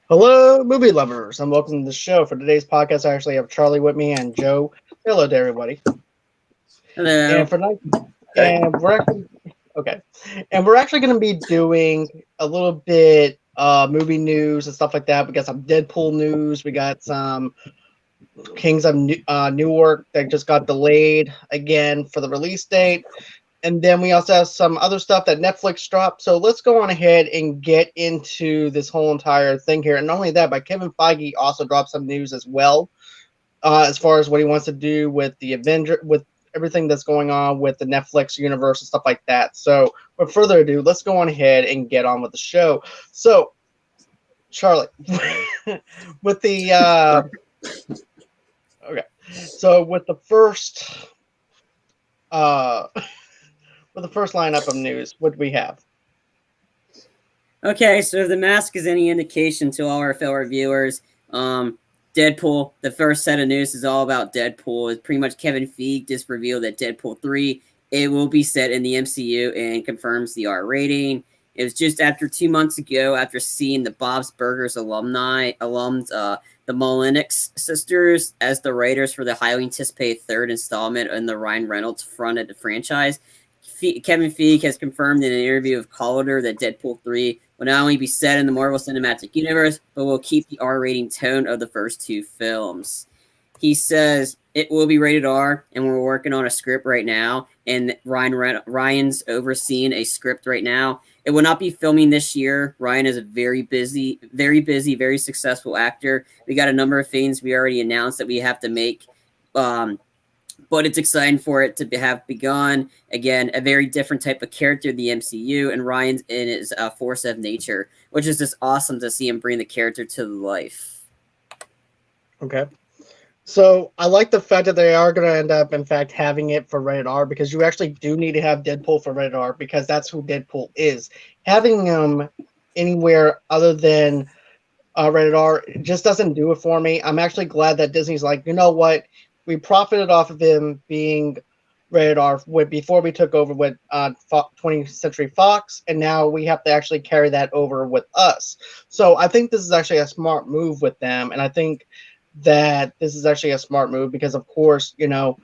Hello, movie lovers, and welcome to the show. For today's podcast, I actually have Charlie with me and Joe. Hello to everybody. And Hello. for night, Hey, and we're actually okay, and we're actually going to be doing a little bit movie news and stuff like that. We got some Deadpool news. We got some Kings of Newark that just got delayed again for the release date. And then we also have some other stuff that Netflix dropped. So let's go on ahead and get into this whole entire thing here. And not only that, but Kevin Feige also dropped some news as well, as far as what he wants to do with the Avenger, with everything that's going on with the Netflix universe and stuff like that. So, without further ado, let's go on ahead and get on with the show. So, Charlotte, with the okay, so with the first uh with the first lineup of news, what do we have? Okay, so if the mask is any indication to all our fellow viewers, Deadpool, the first set of news is all about Deadpool. It's pretty much Kevin Feige just revealed that Deadpool 3, it will be set in the MCU and confirms the R rating. It was just after 2 months ago, after seeing the Bob's Burgers alums, the Molinix sisters, as the writers for the highly anticipated third installment in the Ryan Reynolds fronted franchise. Kevin Feige has confirmed in an interview with Collider that Deadpool 3 will not only be set in the Marvel Cinematic Universe, but will keep the R rating tone of the first two films. He says it will be rated R, and we're working on a script right now, and Ryan's overseeing a script right now. It will not be filming this year. Ryan is a very busy, very successful actor. We got a number of things we already announced that we have to make. But it's exciting for it to have begun. Again, a very different type of character, the MCU, and Ryan's in his force of nature, which is just awesome to see him bring the character to life. Okay. So I like the fact that they are going to end up, in fact, having it for rated R, because you actually do need to have Deadpool for rated R, because that's who Deadpool is. Having him anywhere other than rated R just doesn't do it for me. I'm actually glad that Disney's like, you know what? We profited off of him being rated R before we took over with 20th Century Fox, and now we have to actually carry that over with us. So I think this is actually a smart move with them, and I think that this is actually a smart move because, of course, you know,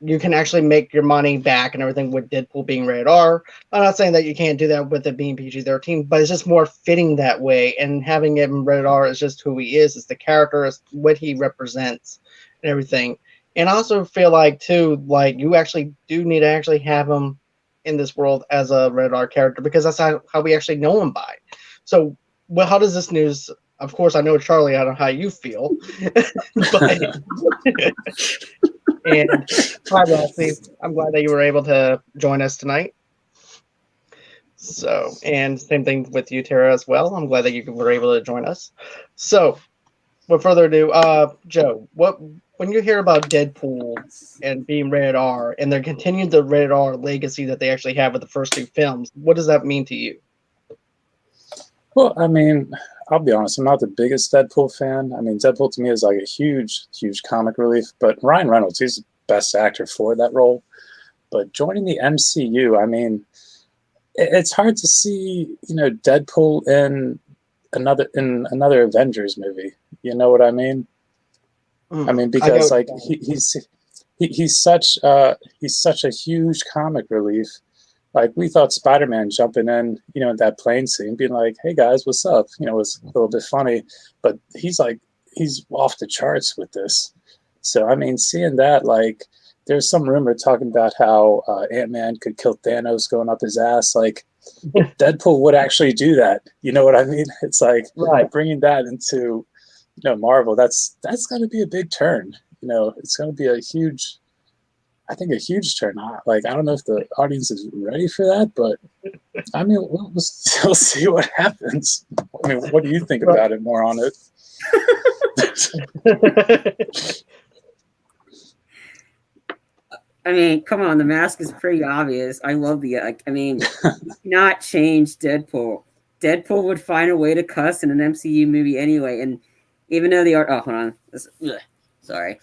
you can actually make your money back and everything with Deadpool being rated R. I'm not saying that you can't do that with it being PG-13, but it's just more fitting that way. And having him rated R is just who he is. It's the character, it's what he represents and everything. And I also feel like, too, like you actually do need to actually have him in this world as a rated R character, because that's how we actually know him by. So, well, how does this news? Of course, I know, Charlie, I don't know how you feel, but and hi, Leslie. I'm glad that you were able to join us tonight. So, and same thing with you, Tara, as well. I'm glad that you were able to join us. So, without further ado, Joe, what when you hear about Deadpool and being rated R, and they're continuing the rated R legacy that they actually have with the first two films, what does that mean to you? well, I mean, I'll be honest, I'm not the biggest Deadpool fan. I mean, Deadpool to me is like a huge, huge comic relief, but Ryan Reynolds, he's the best actor for that role. But joining the MCU, I mean, it's hard to see, Deadpool in another Avengers movie. You know what I mean? I mean, I know. because like he's such a huge comic relief. Like we thought Spider-Man jumping in that plane scene, being like, "Hey guys, what's up?" Was a little bit funny, but he's off the charts with this. So I mean, seeing that, like, there's some rumor talking about how Ant-Man could kill Thanos going up his ass. Like, Deadpool would actually do that. You know what I mean? It's like Right. bringing that into Marvel. That's going to be a big turn. It's going to be I think a huge turn. Like, I don't know if the audience is ready for that, but I mean, we'll still see what happens. I mean, what do you think Right. about it? More on it. I mean, come on, the mask is pretty obvious. I love the. I mean, not change Deadpool. Deadpool would find a way to cuss in an MCU movie anyway, and even though the art. Oh, hold on. Sorry.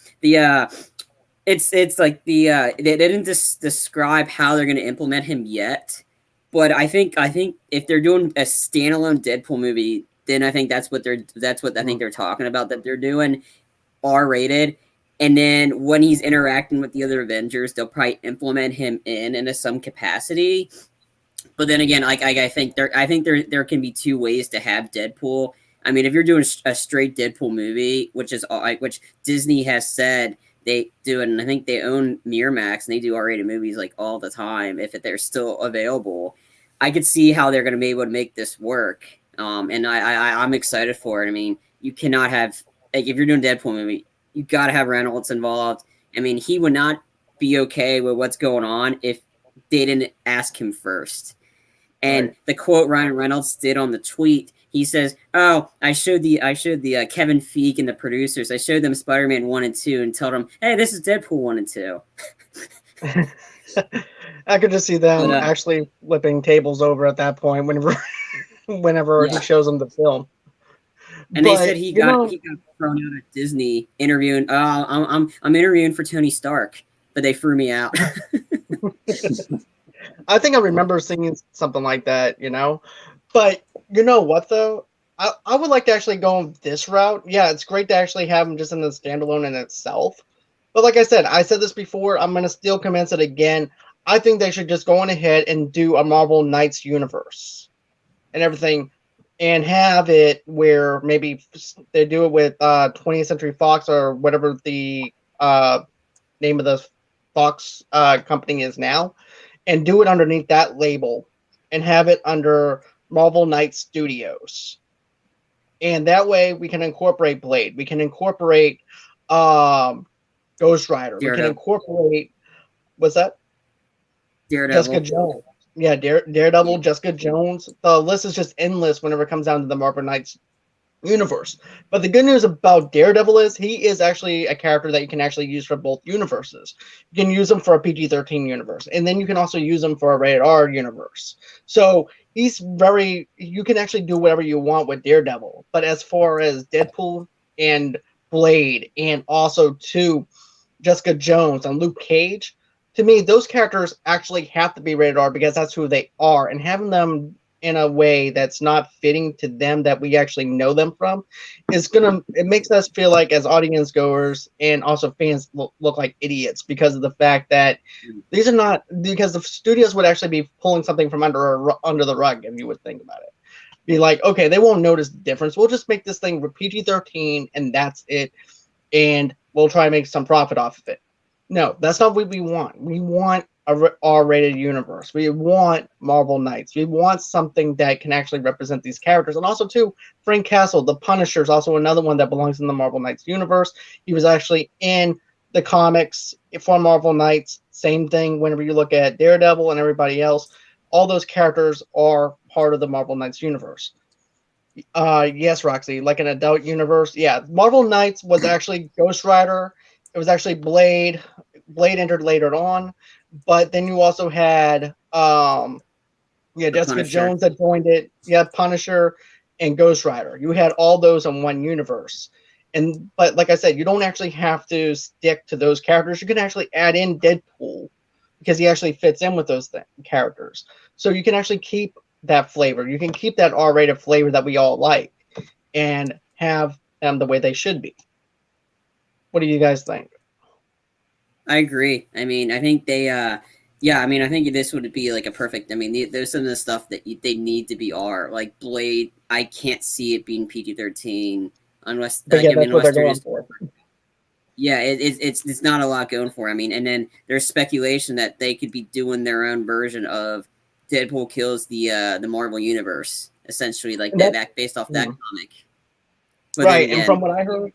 It's like they didn't describe how they're going to implement him yet, But I think if they're doing a standalone Deadpool movie, then I think that's what I think they're talking about, that they're doing R-rated. And then when he's interacting with the other Avengers, they'll probably implement him into some capacity. But then again, I think there can be two ways to have Deadpool. I mean, if you're doing a straight Deadpool movie, which Disney has said they do, and I think they own Miramax, and they do R-rated movies like all the time if they're still available. I could see how they're going to be able to make this work, and I'm excited for it. I mean, you cannot have, like, if you're doing a Deadpool movie, you got to have Reynolds involved. I mean, he would not be okay with what's going on if they didn't ask him first. And the quote Ryan Reynolds did on the tweet, he says, "Oh, I showed the Kevin Feige and the producers. I showed them Spider-Man 1 and 2 and told them, hey, this is Deadpool 1 and 2." I could just see them actually flipping tables over at that point whenever he shows them the film. And they said he got thrown out at Disney interviewing. I'm interviewing for Tony Stark, but they threw me out. I think I remember seeing something like that, But you know what, though? I would like to actually go this route. Yeah, it's great to actually have him just in the standalone in itself. But like I said this before, I'm going to still commence it again. I think they should just go on ahead and do a Marvel Knights universe and everything, and have it where maybe they do it with 20th Century Fox or whatever the name of the Fox company is now, and do it underneath that label and have it under Marvel Knights Studios. And that way we can incorporate Blade. We can incorporate Ghost Rider. We can incorporate, what's that? Daredevil. Jessica Jones. Yeah, Daredevil, Jessica Jones. The list is just endless whenever it comes down to the Marvel Knights universe. But the good news about Daredevil is he is actually a character that you can actually use for both universes. You can use him for a PG-13 universe, and then you can also use him for a rated R universe. So you can actually do whatever you want with Daredevil. But as far as Deadpool and Blade, and also to Jessica Jones and Luke Cage, to me, those characters actually have to be rated R because that's who they are, and having them in a way that's not fitting to them that we actually know them from it makes us feel like, as audience goers and also fans, look like idiots because of the fact that these are not, because the studios would actually be pulling something from under the rug, if you would think about it. Be like, okay, they won't notice the difference. We'll just make this thing PG-13 and that's it, and we'll try and make some profit off of it. No, that's not what we want. We want a R-rated universe. We want Marvel Knights. We want something that can actually represent these characters. And also, too, Frank Castle, the Punisher, is also another one that belongs in the Marvel Knights universe. He was actually in the comics for Marvel Knights. Same thing whenever you look at Daredevil and everybody else. All those characters are part of the Marvel Knights universe. Yes, Roxy, like an adult universe. Yeah, Marvel Knights was actually Ghost Rider. It was actually Blade. Blade entered later on. But then you also had Jessica Punisher. Jones that joined it. Yeah, Punisher and Ghost Rider. You had all those in one universe. But like I said, you don't actually have to stick to those characters. You can actually add in Deadpool because he actually fits in with those characters. So you can actually keep that flavor. You can keep that R-rated flavor that we all like and have them the way they should be. What do you guys think? I agree. I mean, I think I think this would be like a perfect. I mean, there's some of the stuff that they need to be R. Like Blade, I can't see it being PG-13 unless. But yeah, that's what they're going for. Yeah, it's not a lot going for. I mean, and then there's speculation that they could be doing their own version of Deadpool kills the Marvel universe, essentially, like that based off that comic. But right, again, and from what I heard.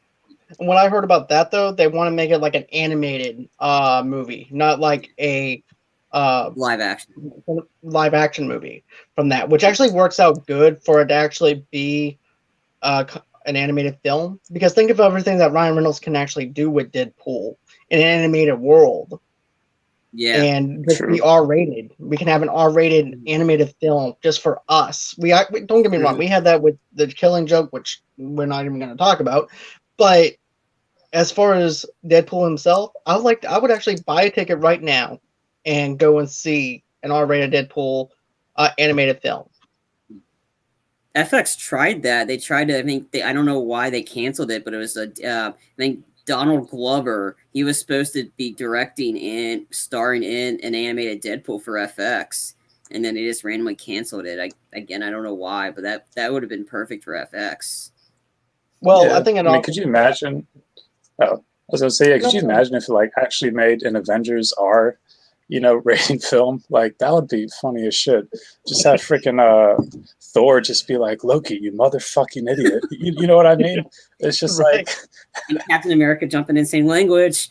And what I heard about that, though, they want to make it like an animated movie, not like a live action movie from that, which actually works out good for it to actually be an animated film. Because think of everything that Ryan Reynolds can actually do with Deadpool in an animated world. Yeah, and just be R-rated. We can have an R-rated animated film just for us. We don't get me wrong. We had that with the Killing Joke, which we're not even going to talk about. But as far as Deadpool himself, I would actually buy a ticket right now and go and see an R-rated Deadpool animated film. FX tried that. They tried to. I don't know why they canceled it, but it was I think Donald Glover. He was supposed to be directing and starring in an animated Deadpool for FX, and then they just randomly canceled it. I don't know why, but that would have been perfect for FX. Well, Yeah. I think could you imagine? Oh, I was gonna say, could you imagine if it like actually made an Avengers R, rating film? Like that would be funny as shit. Just have freaking Thor just be like, Loki, you motherfucking idiot. You know what I mean? It's just right. like and Captain America jumping in same language,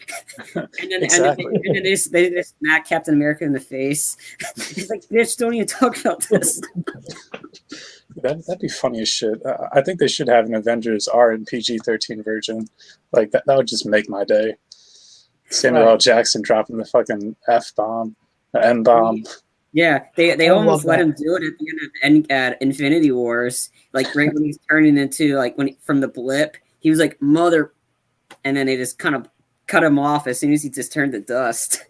and then exactly. and then they just smack Captain America in the face. He's like, bitch, don't even talk about this. That'd be funny as shit. I think they should have an Avengers R and PG-13 version. Like that would just make my day. Samuel L. Jackson dropping the fucking F-bomb, the M-bomb. Yeah, they almost let him do it at the end at Infinity Wars. Like right when he's turning into from the blip, he was like mother, and then they just kind of cut him off as soon as he just turned to dust.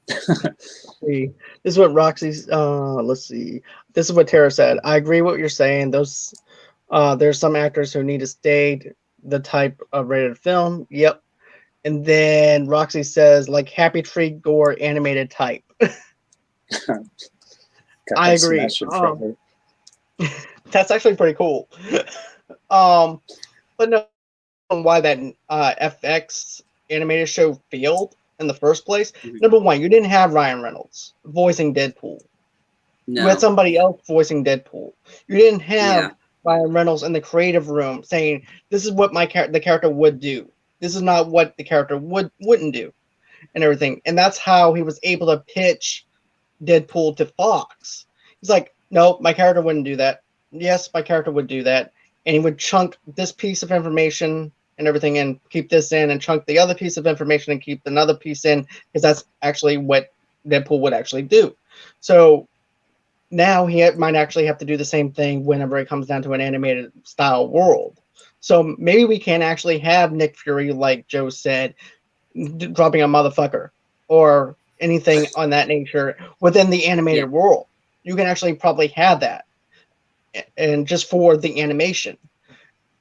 This is what Roxy's. Let's see. This is what Tara said. I agree with what you're saying. There's some actors who need to stay the type of rated film. Yep. And then Roxy says like Happy Tree Gore animated type. I agree. That's actually pretty cool. But no, why that FX animated show failed in the first place. Number one, you didn't have Ryan Reynolds voicing Deadpool. No. You had somebody else voicing Deadpool. You didn't have Ryan Reynolds in the creative room saying, "This is what the character would do. This is not what the character wouldn't do," and everything. And that's how he was able to pitch Deadpool to Fox. He's like, "No, my character wouldn't do that. Yes, my character would do that," and he would chunk this piece of information and everything and keep this in, and chunk the other piece of information and keep another piece in, because that's actually what Deadpool would actually do. So now he might actually have to do the same thing whenever it comes down to an animated style world. So maybe we can actually have Nick Fury, like Joe said, dropping a motherfucker or anything on that nature within the animated world. You can actually probably have that, and just for the animation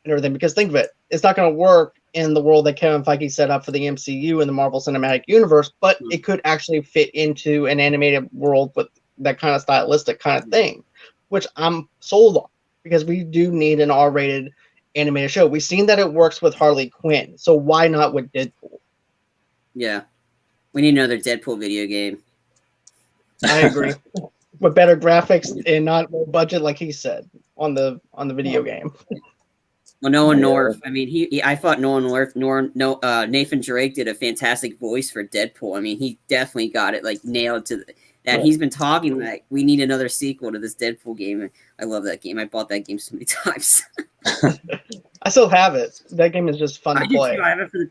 and everything, because think of it, it's not going to work in the world that Kevin Feige set up for the MCU and the Marvel Cinematic Universe, but it could actually fit into an animated world with that kind of stylistic kind of thing, which I'm sold on, because we do need an R-rated animated show. We've seen that it works with Harley Quinn, so why not with Deadpool? Yeah, we need another Deadpool video game. I agree. With better graphics and not low budget, like he said on the video game. Well, Nolan North. I mean, I thought Nolan North. Nathan Drake did a fantastic voice for Deadpool. I mean, he definitely got it nailed to that. He's been talking like we need another sequel to this Deadpool game. I love that game. I bought that game so many times. I still have it. That game is just fun to play. I have it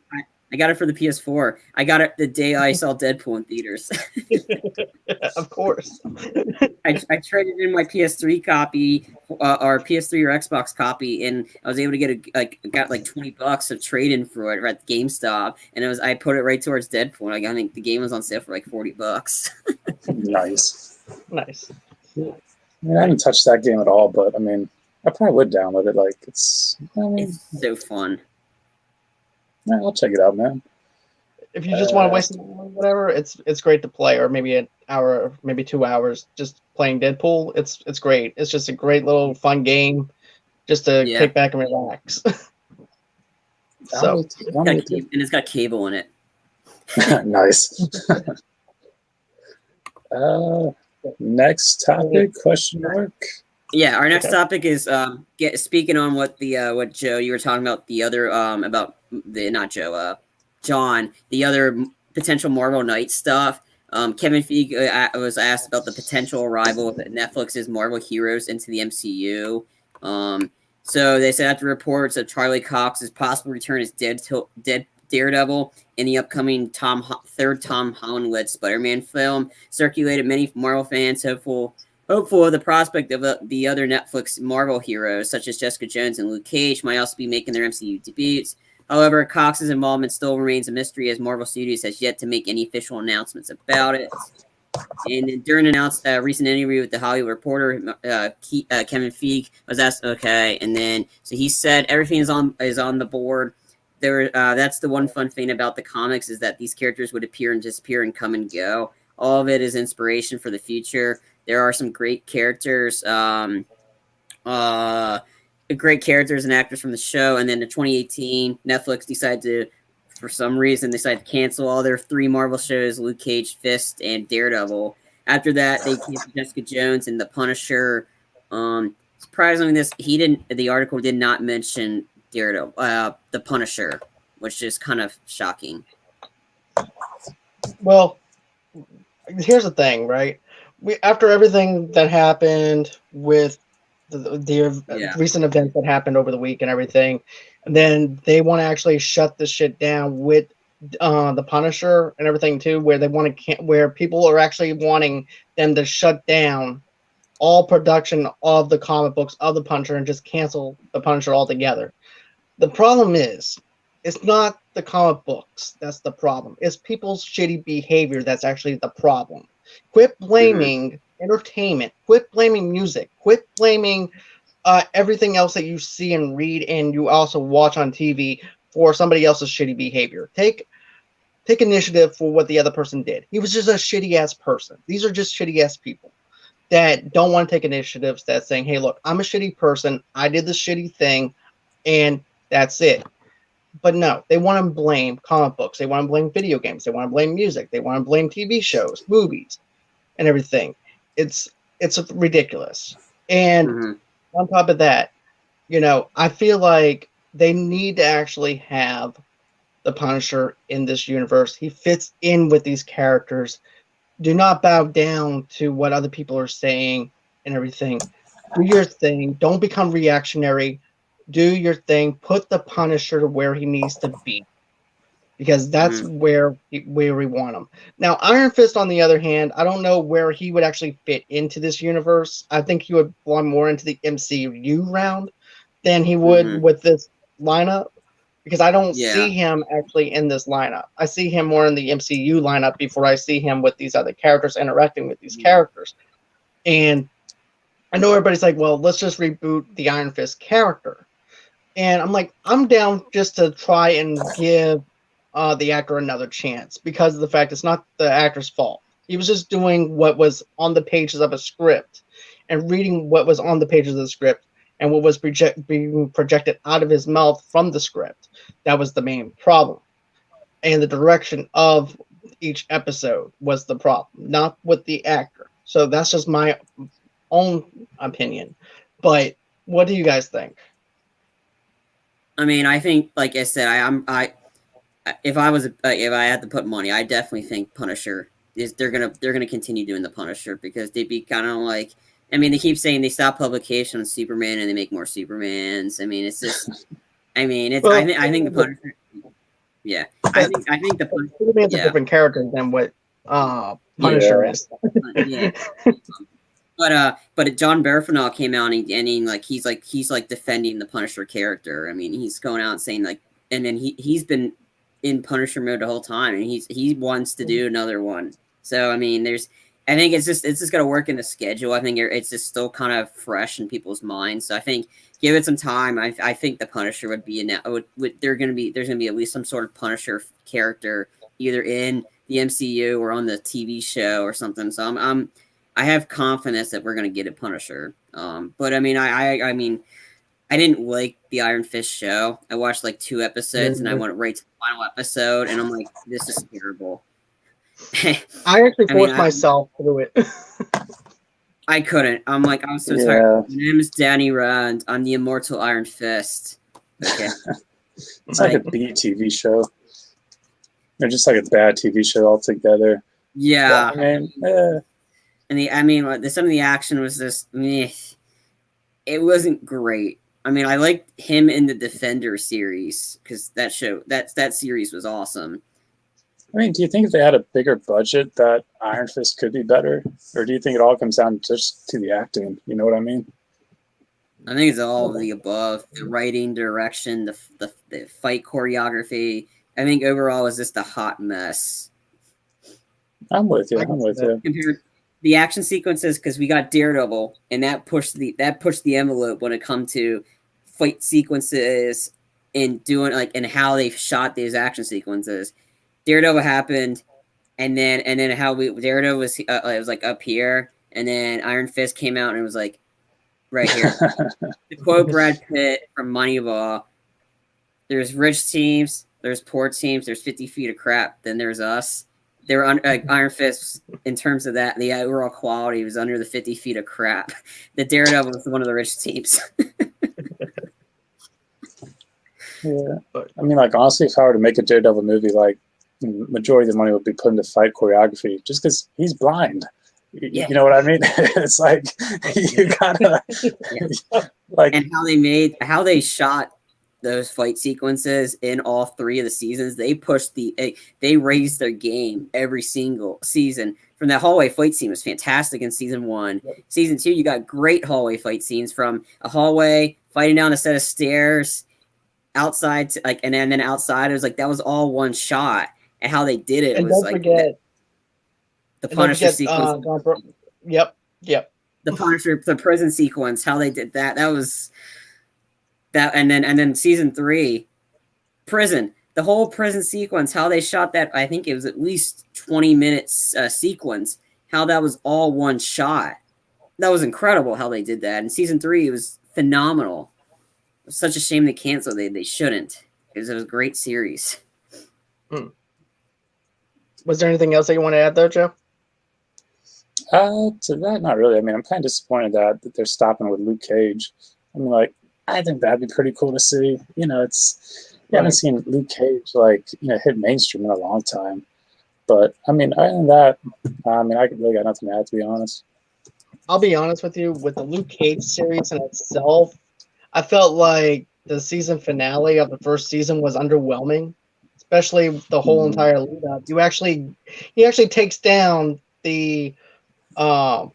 I got it for the PS4. I got it the day I saw Deadpool in theaters. Of course. I traded in my PS3 copy, or PS3 or Xbox copy, and I was able to get got like $20 of trade-in for it at GameStop, and I put it right towards Deadpool. I think the game was on sale for like $40. Nice. Yeah. I mean, I haven't touched that game at all, but I mean, I probably would download it. Like, it's so fun. Yeah, I'll check it out, man. If you just want to waste whatever, it's great to play, or maybe an hour, maybe 2 hours just playing Deadpool. It's great. It's just a great little fun game, just to kick back and relax. And it's got cable in it. Nice. Next topic? Question mark. Yeah, our next topic is speaking on what Joe you were talking about, the other about the not Joe John, the other potential Marvel Knights stuff. Kevin Feige was asked about the potential arrival of Netflix's Marvel heroes into the MCU. So they said after reports of Charlie Cox's possible return as Daredevil in the upcoming third Tom Holland-led Spider-Man film circulated, many Marvel fans hopeful of the prospect of the other Netflix Marvel heroes, such as Jessica Jones and Luke Cage, might also be making their MCU debuts. However, Cox's involvement still remains a mystery, as Marvel Studios has yet to make any official announcements about it. And during an recent interview with the Hollywood Reporter, Kevin Feige was asked, okay, and then so he said everything is on the board. That's the one fun thing about the comics is that these characters would appear and disappear and come and go. All of it is inspiration for the future. There are some great characters, great characters and actors from the show. And then in 2018, Netflix decided to, for some reason, to cancel all their 3 Marvel shows: Luke Cage, Fist, and Daredevil. After that, they canceled Jessica Jones and The Punisher. Surprisingly, the article did not mention Daredevil, The Punisher, which is kind of shocking. Well, here's the thing, right? After everything that happened with the recent events that happened over the week and everything, and then they want to actually shut the shit down with the Punisher and everything too, where they want to where people are actually wanting them to shut down all production of the comic books of the Punisher and just cancel the Punisher altogether. The problem is, it's not the comic books that's the problem. It's people's shitty behavior that's actually the problem. Quit blaming entertainment. Quit blaming music. Quit blaming everything else that you see and read and you also watch on TV for somebody else's shitty behavior. Take initiative for what the other person did. He was just a shitty ass person. These are just shitty ass people that don't want to take initiatives. That's saying, hey, look, I'm a shitty person. I did this shitty thing, and that's it. But no, they want to blame comic books. They want to blame video games. They want to blame music. They want to blame TV shows, movies, and everything. It's ridiculous. And on top of that, I feel like they need to actually have the Punisher in this universe. He fits in with these characters. Do not bow down to what other people are saying and everything. Do your thing. Don't become reactionary. Do your thing. Put the Punisher where he needs to be, because that's where we want him. Now, Iron Fist, on the other hand, I don't know where he would actually fit into this universe. I think he would belong more into the MCU round than he would with this lineup, because I don't see him actually in this lineup. I see him more in the MCU lineup before I see him with these other characters interacting with these characters. And I know everybody's like, well, let's just reboot the Iron Fist character. And I'm like, I'm down just to try and give the actor another chance, because of the fact it's not the actor's fault. He was just doing what was on the pages of a script and reading what was on the pages of the script and what was being projected out of his mouth from the script. That was the main problem. And the direction of each episode was the problem, not with the actor. So that's just my own opinion. But what do you guys think? I mean, I think, like I said, if I had to put money, I definitely think Punisher is they're gonna continue doing the Punisher, because they'd be kind of like, I mean, they keep saying they stop publication on Superman and they make more Supermans. I mean, it's just, I mean, it's well, I think the Punisher, yeah, I think the Punisher, Superman's a different character than what Punisher is. Yeah. But John Barrafano came out and he's defending the Punisher character. I mean, he's going out and saying, like, and then he's been in Punisher mode the whole time, and he wants to do another one. So I mean, I think it's just gonna work in the schedule. I think it's just still kind of fresh in people's minds. So I think give it some time. I think the Punisher would be there's gonna be at least some sort of Punisher character either in the MCU or on the TV show or something. So I have confidence that we're gonna get a Punisher. But I mean, I mean, I didn't like the Iron Fist show. I watched like 2 episodes and I went right to the final episode, and I'm like, this is terrible. I actually forced myself through it. I couldn't. I'm like, I'm so tired. My name is Danny Rand. I'm the immortal Iron Fist. Okay. It's like a B TV show. They're just like a bad TV show altogether. Yeah. And some of the action was just meh. It wasn't great. I mean, I liked him in the Defender series, because that series was awesome. I mean, do you think if they had a bigger budget that Iron Fist could be better? Or do you think it all comes down just to the acting? You know what I mean? I think it's all of the above. The writing, direction, the fight choreography. I think overall it's just a hot mess. I'm with you. I I'm can see with that. you. Compared the action sequences, because we got Daredevil, and that pushed the envelope when it come to fight sequences and doing and how they shot these action sequences. Daredevil happened, and then how Daredevil was it was like up here, and then Iron Fist came out and it was like right here. To quote Brad Pitt from Moneyball, there's rich teams, there's poor teams, there's 50 feet of crap, then there's us. They were Iron Fist in terms of that. The overall quality was under the 50 feet of crap. The Daredevil was one of the rich teams. Yeah, I mean, like honestly, if I were to make a Daredevil movie, like majority of the money would be put into fight choreography, just because he's blind. Yeah. You know what I mean? It's like you gotta like, and how they shot those fight sequences in all three of the seasons. They raised their game every single season. From that hallway fight scene was fantastic in season 1. Season 2, you got great hallway fight scenes, from a hallway fighting down a set of stairs outside to, and then outside. It was like that was all one shot, and how they did it And was don't like forget the Punisher sequence. Yep. The Punisher, the prison sequence, how they did that. That was that, and then season 3, prison. The whole prison sequence, how they shot that. I think it was at least 20 minutes sequence. How that was all one shot. That was incredible how they did that. In season 3, it was phenomenal. It was such a shame they canceled. They shouldn't, because it was a great series. Was there anything else that you want to add, though, Joe? To that, not really. I mean, I'm kind of disappointed that they're stopping with Luke Cage. I mean, like, I think that'd be pretty cool to see. You know, you haven't seen Luke Cage hit mainstream in a long time. But I mean, other than that, I mean, I really got nothing to add, to be honest. I'll be honest with you. With the Luke Cage series in itself, I felt like the season finale of the first season was underwhelming, especially the whole entire lead up. He actually takes down the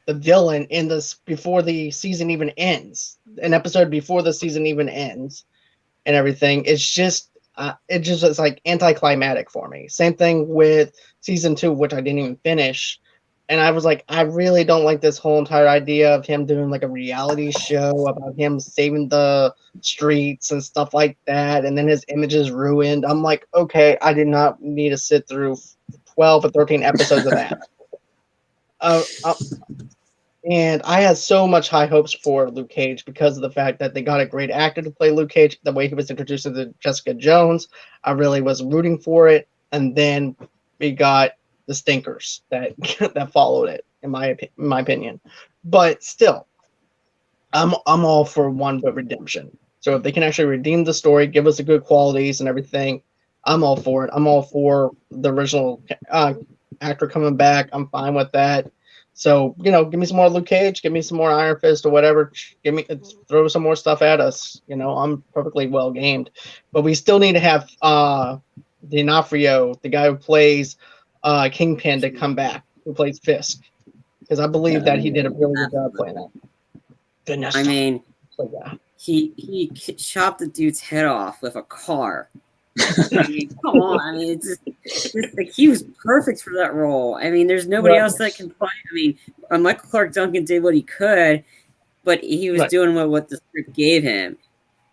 villain in this before the season even ends. An episode before the season even ends, and everything. It's like anticlimactic for me. Same thing with season 2, which I didn't even finish. And I was like, I really don't like this whole entire idea of him doing like a reality show about him saving the streets and stuff like that. And then his image is ruined. I'm like, okay, I did not need to sit through 12 or 13 episodes of that. And I had so much high hopes for Luke Cage because of the fact that they got a great actor to play Luke Cage. The way he was introduced to Jessica Jones, I really was rooting for it. And then we got the stinkers that followed it, in my opinion. But still, I'm all for one but redemption. So if they can actually redeem the story, give us the good qualities and everything, I'm all for it. I'm all for the original actor coming back. I'm fine with that. So, give me some more Luke Cage, give me some more Iron Fist or whatever. Throw some more stuff at us. I'm perfectly well gamed. But we still need to have D'Onofrio, the guy who plays Kingpin, to come back, who plays Fisk. Because I believe that he did a really good job playing that. Goodness. I mean, so, yeah. He chopped the dude's head off with a car. I mean, come on. I mean, it's like he was perfect for that role. I mean, there's nobody else that can play. I mean, Michael Clark Duncan did what he could, but he was doing what the script gave him.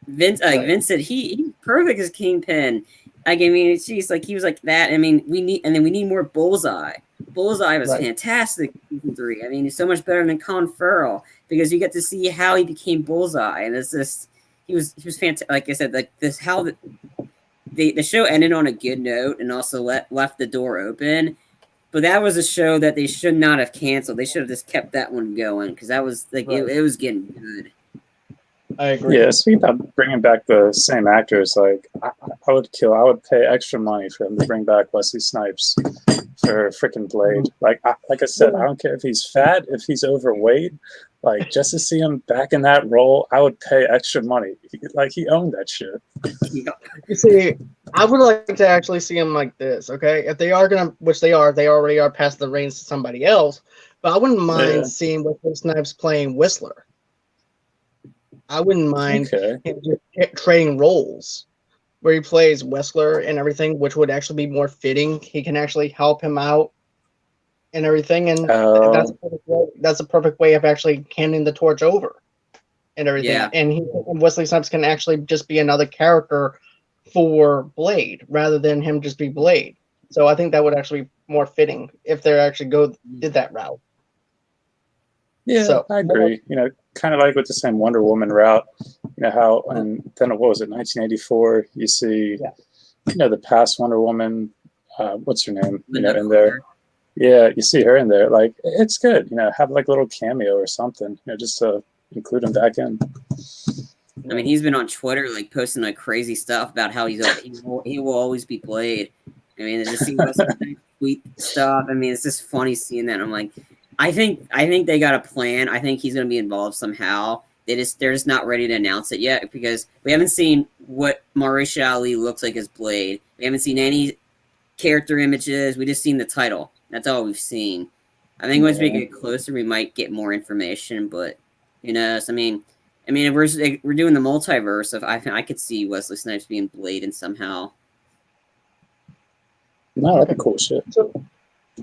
Vincent, he's perfect as Kingpin. I mean, geez, like he was like that. I mean, we need more Bullseye. Bullseye was fantastic in season 3. I mean, he's so much better than Colin Farrell because you get to see how he became Bullseye, and it's just he was fantastic. Like I said, like this how the show ended on a good note and also left the door open. But that was a show that they should not have canceled. They should have just kept that one going because that was like it was getting good. I agree. Yeah, speaking about bringing back the same actors, like I would pay extra money for them to bring back Wesley Snipes for freaking Blade. Like I said, I don't care if he's fat, if he's overweight. Like just to see him back in that role, I would pay extra money. He owned that shit. You see, I would like to actually see him like this. Okay, if they are gonna, which they already are passing the reins to somebody else. But I wouldn't mind seeing Wesley Snipes playing Whistler. I wouldn't mind him just trading roles where he plays Whistler and everything, which would actually be more fitting. He can actually help him out and everything, and Oh, that's a perfect way of actually handing the torch over and everything. Yeah. And Wesley Snipes can actually just be another character for Blade rather than him just be Blade. So I think that would actually be more fitting if they actually did that route. yeah, So I agree. Kind of like with the same Wonder Woman route. How, and then what was it, 1984? You see, Yeah. the past Wonder Woman, what's her name? Linda In there. Carter. Yeah, you see her in there. Like, it's good. Have like a little cameo or something. Just to include him back in. I mean, he's been on Twitter like posting like crazy stuff about how he will always be Blade. I mean, just seeing tweet stuff. I mean, it's just funny seeing that. I'm like, I think they got a plan. I think he's going to be involved somehow. They're just not ready to announce it yet because we haven't seen what Mahershala Ali looks like as Blade. We haven't seen any character images. We just seen the title. That's all we've seen. I think once we get closer, we might get more information. But who knows? I mean, if we're doing the multiverse, I could see Wesley Snipes being Blade and somehow. No, that'd be cool shit.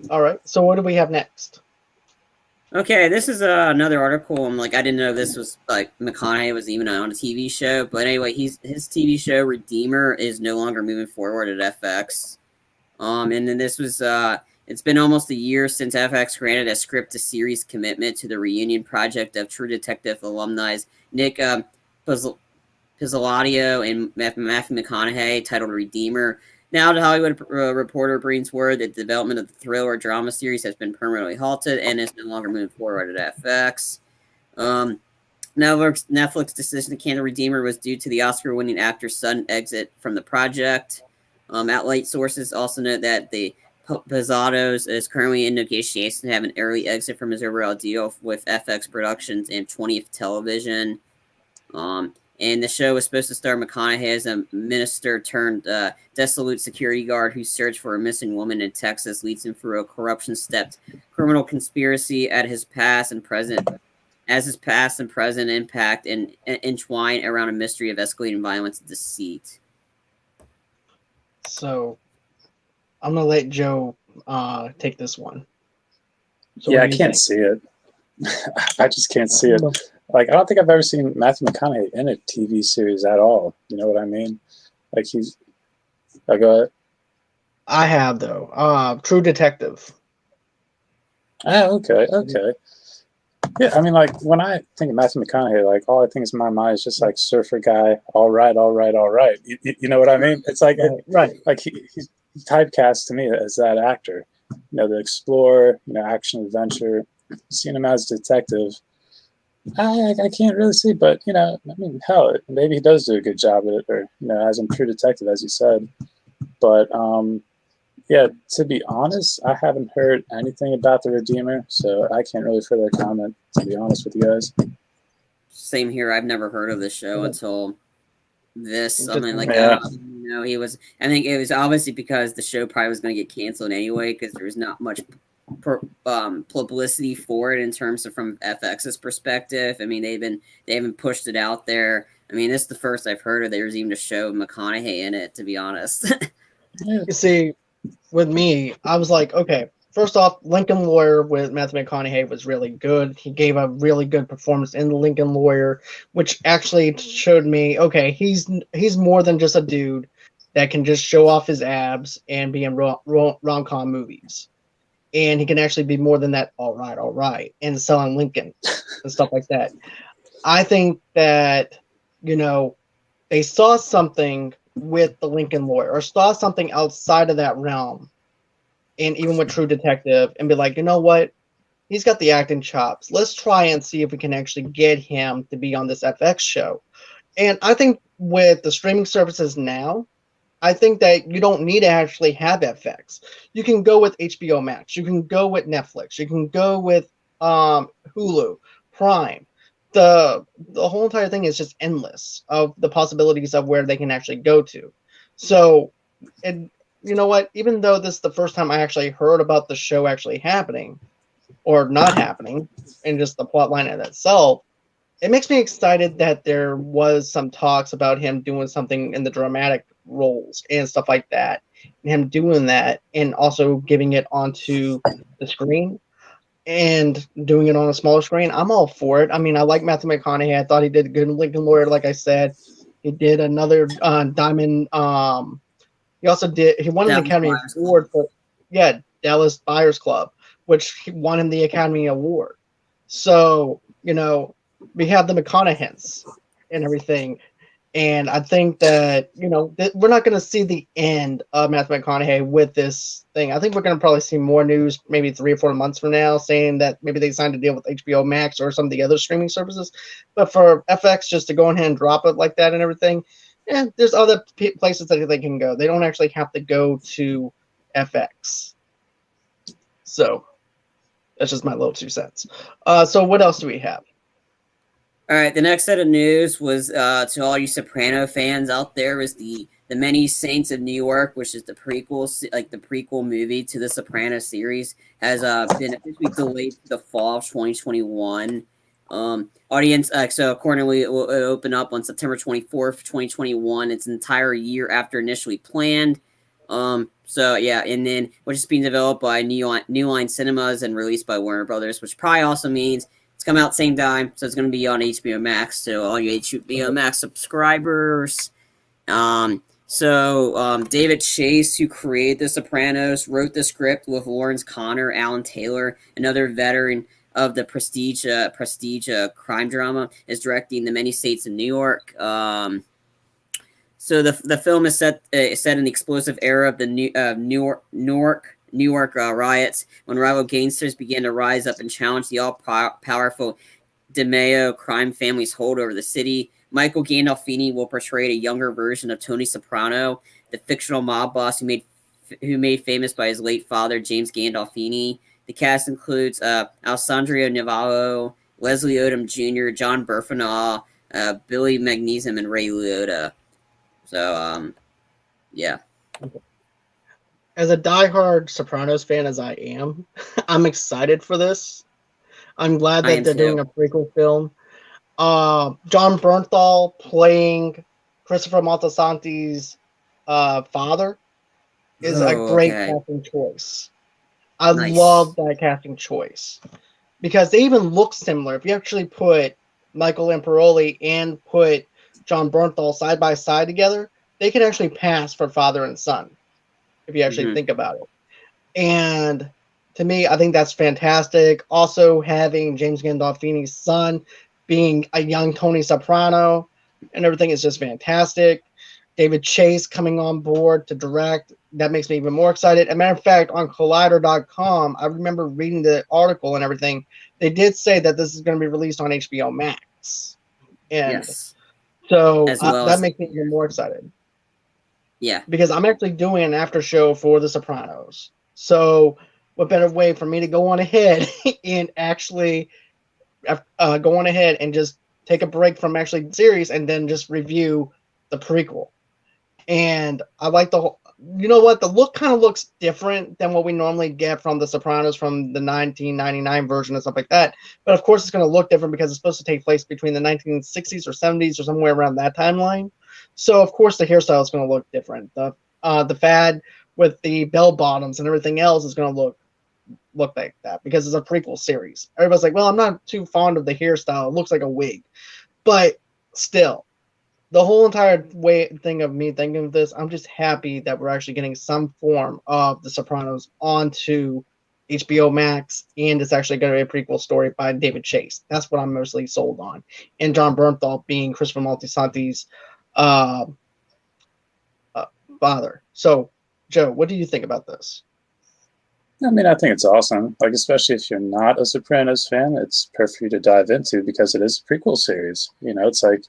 All right. So what do we have next? Okay, this is another article. I'm like, I didn't know this was like McConaughey was even on a TV show, but anyway, his TV show Redeemer is no longer moving forward at FX. And then this was it's been almost a year since FX granted a script to series commitment to the reunion project of True Detective alumni Nick Pizzolatto and Matthew McConaughey, titled Redeemer. Now, the Hollywood Reporter brings word that the development of the thriller drama series has been permanently halted and is no longer moving forward at FX. Netflix's decision to cancel Redeemer was due to the Oscar-winning actor's sudden exit from the project. Outlet sources also note that the Pizzatos is currently in negotiations to have an early exit from his overall deal with FX Productions and 20th Television. And the show was supposed to star McConaughey as a minister turned dissolute security guard whose search for a missing woman in Texas leads him through a corruption-steeped criminal conspiracy as his past and present impact and entwine around a mystery of escalating violence and deceit. So I'm gonna let Joe take this one. So yeah, I can't see it. I just can't see it. Like, I don't think I've ever seen Matthew McConaughey in a TV series at all. You know what I mean? Like, he's... go ahead. I have, though. True Detective. Oh, okay. Yeah, I mean, like, when I think of Matthew McConaughey, like, all I think is in my mind is just, like, surfer guy, all right. You know what I mean? It's like... Right. Like, he's typecast to me as that actor. The explorer, action, adventure. Seeing him as a detective... I can't really see, but I mean, hell, maybe he does do a good job at it, or as in True Detective, as you said. But yeah, to be honest, I haven't heard anything about the Redeemer, so I can't really further comment. To be honest with you guys. Same here. I've never heard of this show until this. I mean, like, yeah. He was. I think it was obviously because the show probably was going to get canceled anyway, because there was not much publicity for it in terms of from FX's perspective. I mean, they haven't pushed it out there. I mean, this is the first I've heard of there's even a show McConaughey in it, to be honest. You see, with me, I was like, okay, first off, Lincoln Lawyer with Matthew McConaughey was really good. He gave a really good performance in the Lincoln Lawyer, which actually showed me, okay, he's more than just a dude that can just show off his abs and be in rom-com movies. And he can actually be more than that, all right, and selling Lincoln and stuff like that. I think that, they saw something with the Lincoln Lawyer or saw something outside of that realm, and even with True Detective, and be like, you know what? He's got the acting chops. Let's try and see if we can actually get him to be on this FX show. And I think with the streaming services now, I think that you don't need to actually have FX. You can go with HBO Max. You can go with Netflix. You can go with Hulu, Prime. The whole entire thing is just endless of the possibilities of where they can actually go to. So, and you know what? Even though this is the first time I actually heard about the show actually happening or not happening, and just the plot line in itself, it makes me excited that there was some talks about him doing something in the dramatic roles and stuff like that. And him doing that and also giving it onto the screen and doing it on a smaller screen, I'm all for it. I mean, I like Matthew McConaughey. I thought he did good in Lincoln Lawyer, like I said. He did another Diamond. He also did. He won an Dallas Academy Buyers Award Club. for Dallas Buyers Club, which he won him the Academy Award. So we have the McConaughey's and everything. And I think that, we're not going to see the end of Matthew McConaughey with this thing. I think we're going to probably see more news maybe 3 or 4 months from now saying that maybe they signed a deal with HBO Max or some of the other streaming services. But for FX just to go ahead and drop it like that and everything, there's other places that they can go. They don't actually have to go to FX. So that's just my little 2 cents. So what else do we have? All right, the next set of news was to all you Soprano fans out there is the Many Saints of New York, which is the prequel movie to the Soprano series, has been officially delayed to the fall of 2021. Audience, so accordingly, it will open up on September 24th, 2021. It's an entire year after initially planned. So yeah, and then which is being developed by New Line Cinemas and released by Warner Brothers, which probably also means it's coming out same time, so it's going to be on HBO Max. So all you HBO Max subscribers. David Chase, who created The Sopranos, wrote the script with Lawrence Connor, Alan Taylor, another veteran of the prestige crime drama, is directing The Many Saints of New York. So the film is set in the explosive era of the New York riots, when rival gangsters began to rise up and challenge the all-powerful DeMeo crime family's hold over the city. Michael Gandolfini will portray a younger version of Tony Soprano, the fictional mob boss who made famous by his late father, James Gandolfini. The cast includes Alessandro Navarro, Leslie Odom Jr., John Burfanaw, Billy Magnesium, and Ray Liotta. So, yeah. As a diehard Sopranos fan as I am, I'm excited for this. I'm glad that they're doing a prequel film. John Bernthal playing Christopher Moltisanti's father is a great casting choice. I love that casting choice because they even look similar. If you actually put Michael Lamparoli and put John Bernthal side by side together, they can actually pass for father and son, if you actually think about it. And to me, I think that's fantastic. Also, having James Gandolfini's son being a young Tony Soprano and everything is just fantastic. David Chase coming on board to direct, that makes me even more excited. As a matter of fact, on Collider.com, I remember reading the article and everything. They did say that this is going to be released on HBO Max. And so that makes me even more excited. Yeah. Because I'm actually doing an after show for The Sopranos. So what better way for me to go on ahead and actually go on ahead and just take a break from actually the series and then just review the prequel. And I like the look kind of looks different than what we normally get from The Sopranos from the 1999 version and stuff like that. But of course it's going to look different because it's supposed to take place between the 1960s or 70s or somewhere around that timeline. So of course the hairstyle is going to look different. The fad with the bell bottoms and everything else is going to look like that because it's a prequel series. Everybody's like, well, I'm not too fond of the hairstyle. It looks like a wig. But still, the whole entire thing of me thinking of this, I'm just happy that we're actually getting some form of The Sopranos onto HBO Max, and it's actually going to be a prequel story by David Chase. That's what I'm mostly sold on. And John Bernthal being Christopher Moltisanti's father. So, Joe, what do you think about this? I mean, I think it's awesome. Like, especially if you're not a Sopranos fan, it's perfect for you to dive into because it is a prequel series. It's like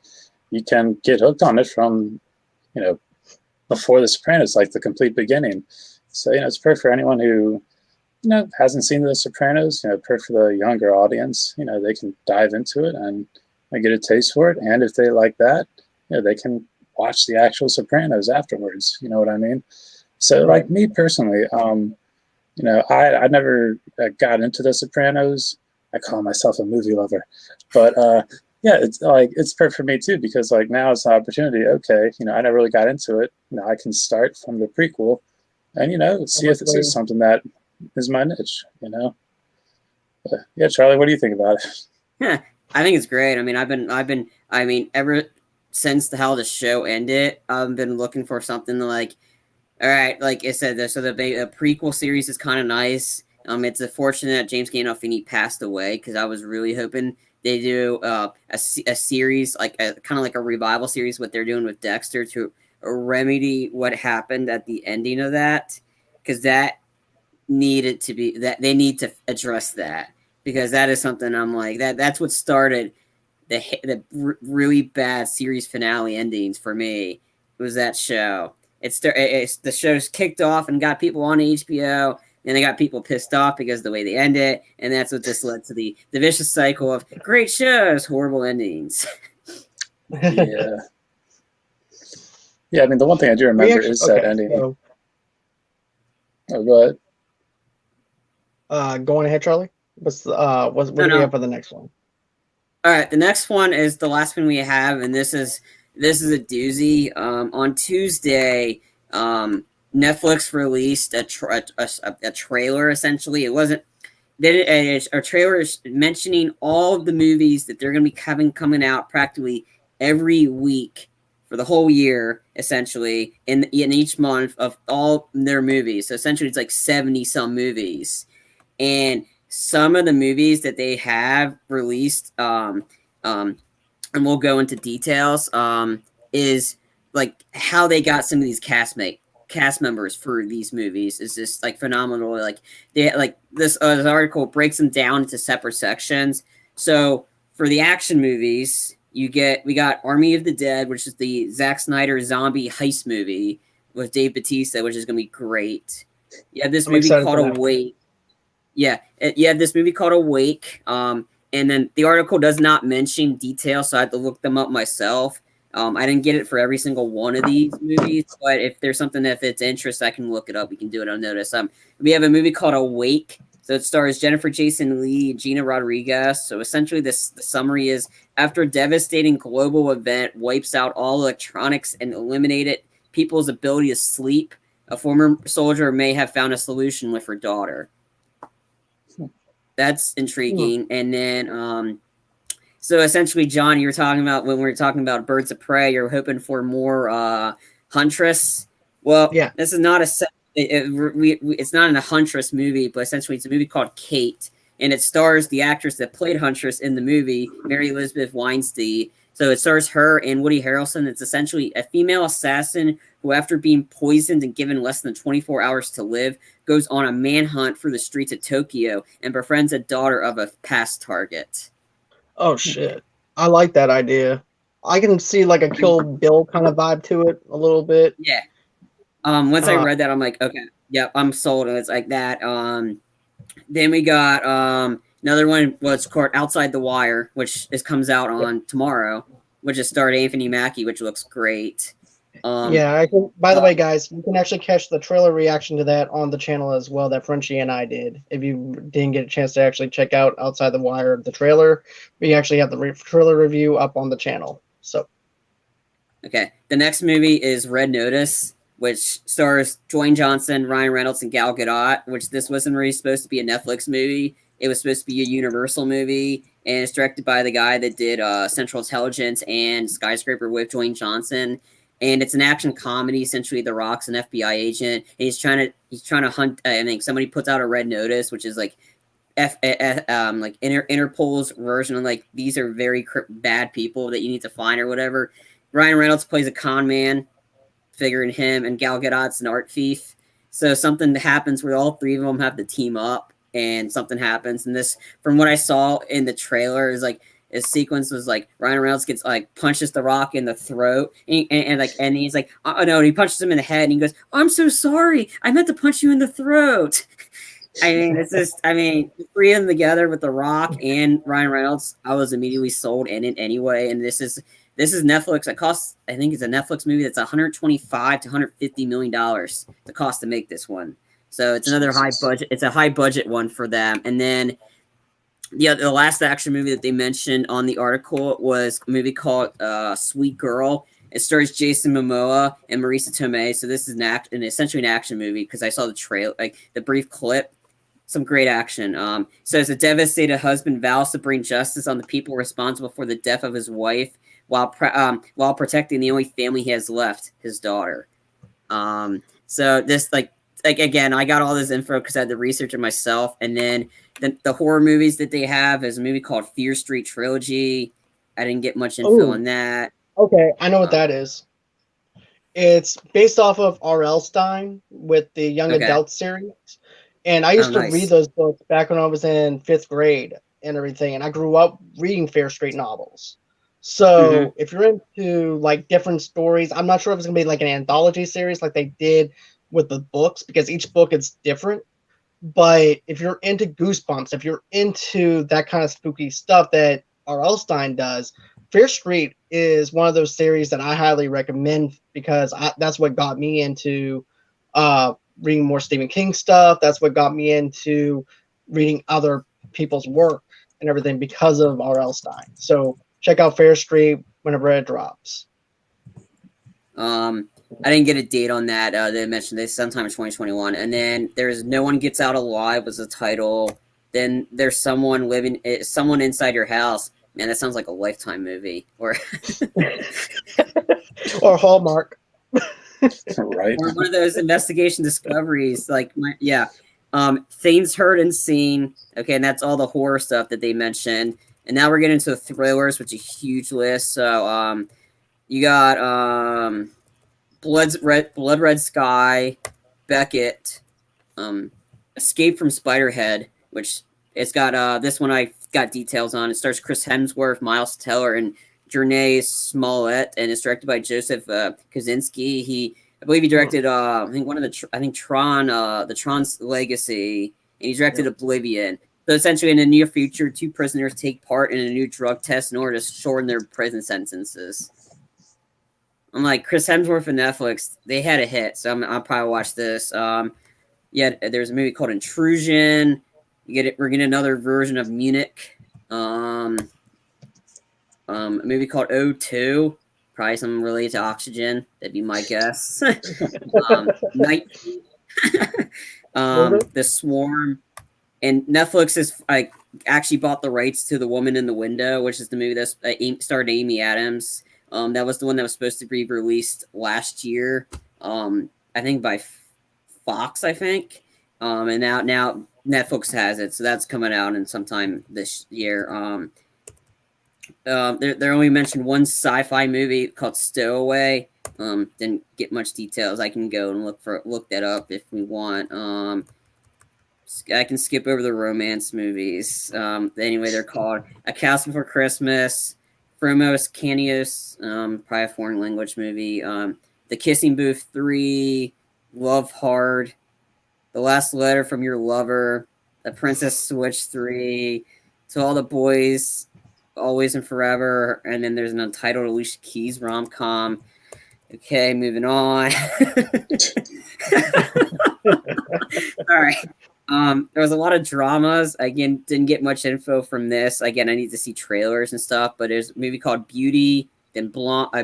you can get hooked on it from, before The Sopranos, like the complete beginning. So, it's perfect for anyone who, hasn't seen The Sopranos, perfect for the younger audience. They can dive into it and get a taste for it. And if they like that, they can watch the actual Sopranos afterwards. You know what I mean? So, like me personally, I never got into The Sopranos. I call myself a movie lover, but it's perfect for me too because like now it's an opportunity. Okay, I never really got into it. I can start from the prequel, and see if this is something that is my niche, you know. But, yeah, Charlie, what do you think about it? Yeah, I think it's great. I mean, ever since how the show ended, I've been looking for something like, all right, like I said, the prequel series is kind of nice. It's unfortunate that James Gandolfini passed away because I was really hoping they do a series like kind of like a revival series, what they're doing with Dexter to remedy what happened at the ending of that, because that needed to be that they need to address that because that is something I'm like that's what started the really bad series finale endings for me. It was that show. It's the show's kicked off and got people on HBO, and they got people pissed off because of the way they end it, and that's what just led to the vicious cycle of great shows, horrible endings. Yeah. Yeah, I mean, the one thing I do remember is that ending. So, go ahead. Going ahead, Charlie. What do we have for the next one? All right, the next one is the last one we have, and this is a doozy. On Tuesday, Netflix released a trailer. Essentially, it wasn't a trailer mentioning all of the movies that they're going to be coming out practically every week for the whole year, essentially in each month of all their movies. So essentially, it's like 70 some movies, and some of the movies that they have released, and we'll go into details, is like how they got some of these cast members for these movies is just like phenomenal. Like they like this article breaks them down into separate sections. So for the action movies, we got Army of the Dead, which is the Zack Snyder zombie heist movie with Dave Bautista, which is going to be great. You have this movie called Awake. Yeah, you have this movie called Awake, and then the article does not mention details, so I had to look them up myself. I didn't get it for every single one of these movies, but if there's something that fits interest, I can look it up. We can do it on notice. We have a movie called Awake, so it stars Jennifer Jason Leigh, Gina Rodriguez. So essentially, the summary is: after a devastating global event wipes out all electronics and eliminated people's ability to sleep, a former soldier may have found a solution with her daughter. That's intriguing. And then, so essentially, John, you're talking about when we were talking about Birds of Prey, you're hoping for more Huntress. Well, yeah, this is not it's not in a Huntress movie, but essentially it's a movie called Kate, and it stars the actress that played Huntress in the movie, Mary Elizabeth Weinstein. So it stars her and Woody Harrelson. It's essentially a female assassin who, after being poisoned and given less than 24 hours to live, goes on a manhunt through the streets of Tokyo and befriends a daughter of a past target. Oh, shit. I like that idea. I can see like a Kill Bill kind of vibe to it a little bit. Yeah. Once I read that, I'm like, okay, yep, I'm sold. And it's like that. Then we got another one was called Outside the Wire, which comes out on tomorrow, which is starred Anthony Mackie, which looks great. Yeah, I can. By the way, guys, you can actually catch the trailer reaction to that on the channel as well that Frenchie and I did. If you didn't get a chance to actually check out Outside the Wire, the trailer, we actually have the trailer review up on the channel. So, okay, the next movie is Red Notice, which stars Dwayne Johnson, Ryan Reynolds, and Gal Gadot. Which this wasn't really supposed to be a Netflix movie. It was supposed to be a Universal movie, and it's directed by the guy that did Central Intelligence and Skyscraper with Dwayne Johnson. And it's an action comedy. Essentially, The Rock's an FBI agent, and he's trying to hunt. I think somebody puts out a red notice, which is like Interpol's version of like these are very bad people that you need to find or whatever. Ryan Reynolds plays a con man, figuring him, and Gal Gadot's an art thief. So something happens where all three of them have to team up, and something happens. And this, from what I saw in the trailer, is like. His sequence was like Ryan Reynolds gets like punches The Rock in the throat and he's like, oh no, and he punches him in the head and he goes, oh, I'm so sorry, I meant to punch you in the throat. I mean, it's just, three of them together with The Rock and Ryan Reynolds, I was immediately sold in it anyway. And this is Netflix. It costs, I think it's a Netflix movie that's $125 to $150 million the cost to make this one. So it's another high budget. It's a high budget one for them. And then the last action movie that they mentioned on the article was a movie called Sweet Girl. It stars Jason Momoa and Marisa Tomei. So this is essentially an action movie because I saw the trailer, like the brief clip, some great action. Says a devastated husband vows to bring justice on the people responsible for the death of his wife while protecting the only family he has left, his daughter. So this like again, I got all this info because I had to research it myself. And then the horror movies that they have is a movie called Fear Street Trilogy. I didn't get much info on that. Okay, I know what that is. It's based off of R.L. Stine with the young adult series. And I used to read those books back when I was in 5th grade and everything. And I grew up reading Fear Street novels. So if you're into like different stories, I'm not sure if it's going to be like an anthology series like they did with the books, because each book is different. But if you're into Goosebumps, if you're into that kind of spooky stuff that R.L. Stine does, Fear Street is one of those series that I highly recommend, because that's what got me into reading more Stephen King stuff. That's what got me into reading other people's work and everything because of R.L. Stine. So check out Fear Street whenever it drops. I didn't get a date on that. They mentioned this sometime in 2021. And then there's No One Gets Out Alive was the title. Then there's someone inside your house. Man, that sounds like a Lifetime movie, or or Hallmark, right? Or one of those investigation discoveries. Things Heard and Seen. Okay, and that's all the horror stuff that they mentioned. And now we're getting into thrillers, which is a huge list. So, you got Blood Red Sky, Beckett, Escape from Spiderhead, which it's got this one I got details on. It stars Chris Hemsworth, Miles Teller, and Jernay Smollett, and it's directed by Joseph Kosinski. I believe he directed Tron, the Tron's Legacy, and he directed Oblivion. So essentially, in the near future, 2 prisoners take part in a new drug test in order to shorten their prison sentences. I'm like, Chris Hemsworth and Netflix, they had a hit, so I'll probably watch this. There's a movie called Intrusion. We're getting another version of Munich. A movie called O2, probably something related to oxygen. That'd be my guess. Night, The Swarm, and Netflix is actually bought the rights to The Woman in the Window, which is the movie that starred Amy Adams. That was the one that was supposed to be released last year. I think by Fox, I think. And now Netflix has it, so that's coming out in sometime this year. They only mentioned one sci-fi movie called Stowaway. Didn't get much details. I can go and look that up if we want. I can skip over the romance movies. Anyway, they're called A Castle for Christmas, Fromos Canios, probably a foreign language movie. The Kissing Booth 3, Love Hard, The Last Letter from Your Lover, The Princess Switch 3, To All the Boys, Always and Forever, and then there's an Untitled Alicia Keys rom-com. Okay, moving on. All right. There was a lot of dramas. Again, didn't get much info from this. Again, I need to see trailers and stuff, but there's a movie called Beauty, then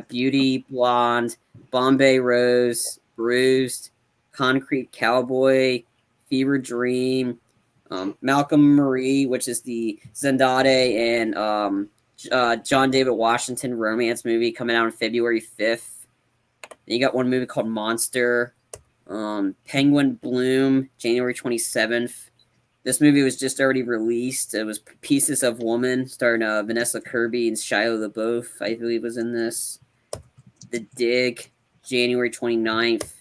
Beauty, Blonde, Bombay Rose, Bruised, Concrete Cowboy, Fever Dream, Malcolm Marie, which is the Zendaya and John David Washington romance movie coming out on February 5th. Then you got one movie called Monster, Penguin Bloom, January 27th. This movie was just already released. It was Pieces of Woman, starring Vanessa Kirby and Shia LaBeouf, I believe, was in this. The Dig, January 29th.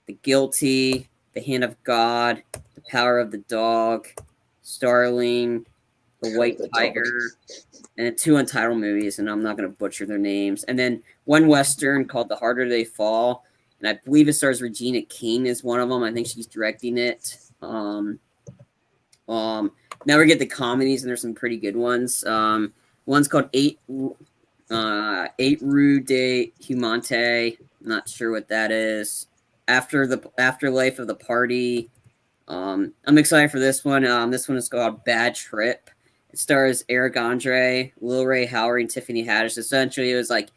The Guilty, The Hand of God, The Power of the Dog, Starling, The White Tiger, and 2 Untitled movies, and I'm not going to butcher their names. And then one Western called The Harder They Fall, and I believe it stars Regina King as one of them. I think she's directing it. Now we get the comedies, and there's some pretty good ones. One's called Eight Rue de Humante. I'm not sure what that is. Afterlife of the Party. I'm excited for this one. This one is called Bad Trip. It stars Eric Andre, Lil Ray Howard, and Tiffany Haddish. Essentially, it was like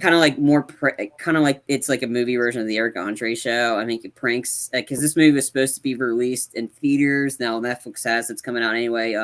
kind of like more kind of like it's like a movie version of the Eric Andre show. I think it pranks because this movie was supposed to be released in theaters. Now Netflix has it's coming out anyway.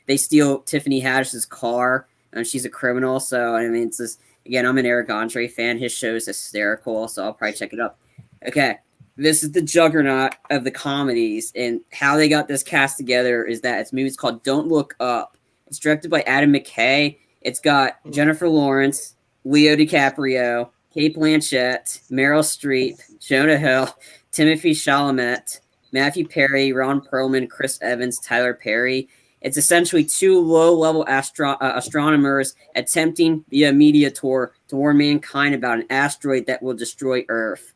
They steal Tiffany Haddish's car, and she's a criminal. So I mean, it's just again, I'm an Eric Andre fan. His show is hysterical, so I'll probably check it up. Okay, this is the juggernaut of the comedies, and how they got this cast together is that it's a movie. It's called Don't Look Up. It's directed by Adam McKay. It's got Jennifer Lawrence, Leo DiCaprio, Kate Blanchett, Meryl Streep, Jonah Hill, Timothy Chalamet, Matthew Perry, Ron Perlman, Chris Evans, Tyler Perry. It's essentially two low-level astronomers attempting via media tour to warn mankind about an asteroid that will destroy Earth.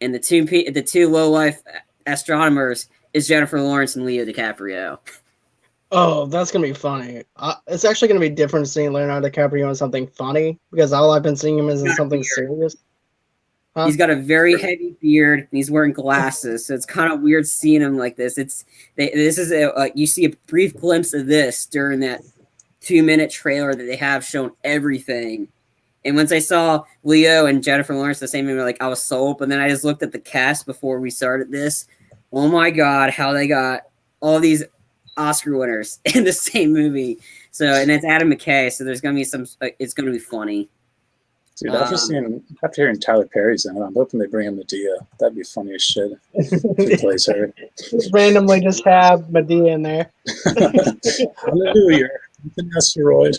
And the two low-life astronomers is Jennifer Lawrence and Leo DiCaprio. Oh, that's gonna be funny. It's actually gonna be different seeing Leonardo DiCaprio in something funny because all I've been seeing him is in something serious. Huh? He's got a very heavy beard and he's wearing glasses, so it's kind of weird seeing him like this. You see a brief glimpse of this during that 2-minute trailer that they have shown everything. And once I saw Leo and Jennifer Lawrence the same movie, like I was sold. But then I just looked at the cast before we started this. Oh my god, how they got all these Oscar winners in the same movie. So, and it's Adam McKay, so there's gonna be it's gonna be funny. Dude, after hearing Tyler Perry's in it, I'm hoping they bring in Medea. That'd be funny as shit. If he plays her. Just randomly just have Medea in there. Hallelujah. An asteroid.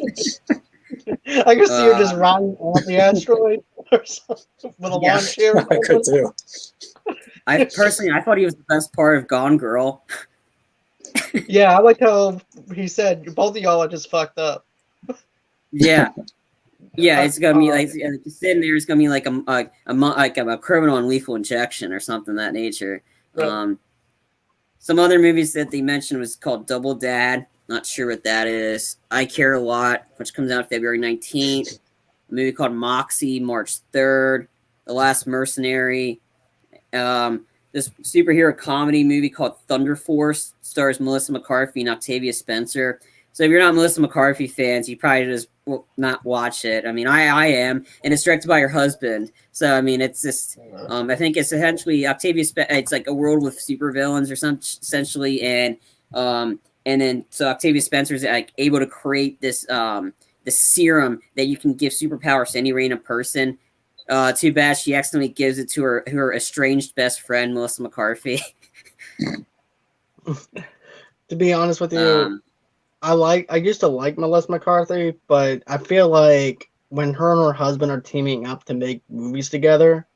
I could see her just riding on the asteroid or something with a lawn chair. I could too. I thought he was the best part of Gone Girl. Yeah, I like how he said both of y'all are just fucked up. Yeah, it's gonna be like sitting there. It's gonna be like a criminal and lethal injection or something of that nature. Right. Some other movies that they mentioned was called Double Dad. Not sure what that is. I Care a Lot, which comes out February 19th. A movie called Moxie, March 3rd. The Last Mercenary. This superhero comedy movie called Thunder Force stars Melissa McCarthy and Octavia Spencer. So if you're not Melissa McCarthy fans, you probably just will not watch it. I mean, I am, and it's directed by her husband. So I mean, it's just I think it's essentially it's like a world with supervillains or something essentially, and then so Octavia Spencer is like able to create this this serum that you can give superpowers to any random person. Too bad she accidentally gives it to her estranged best friend, Melissa McCarthy. To be honest with you, I used to like Melissa McCarthy, but I feel like when her and her husband are teaming up to make movies together,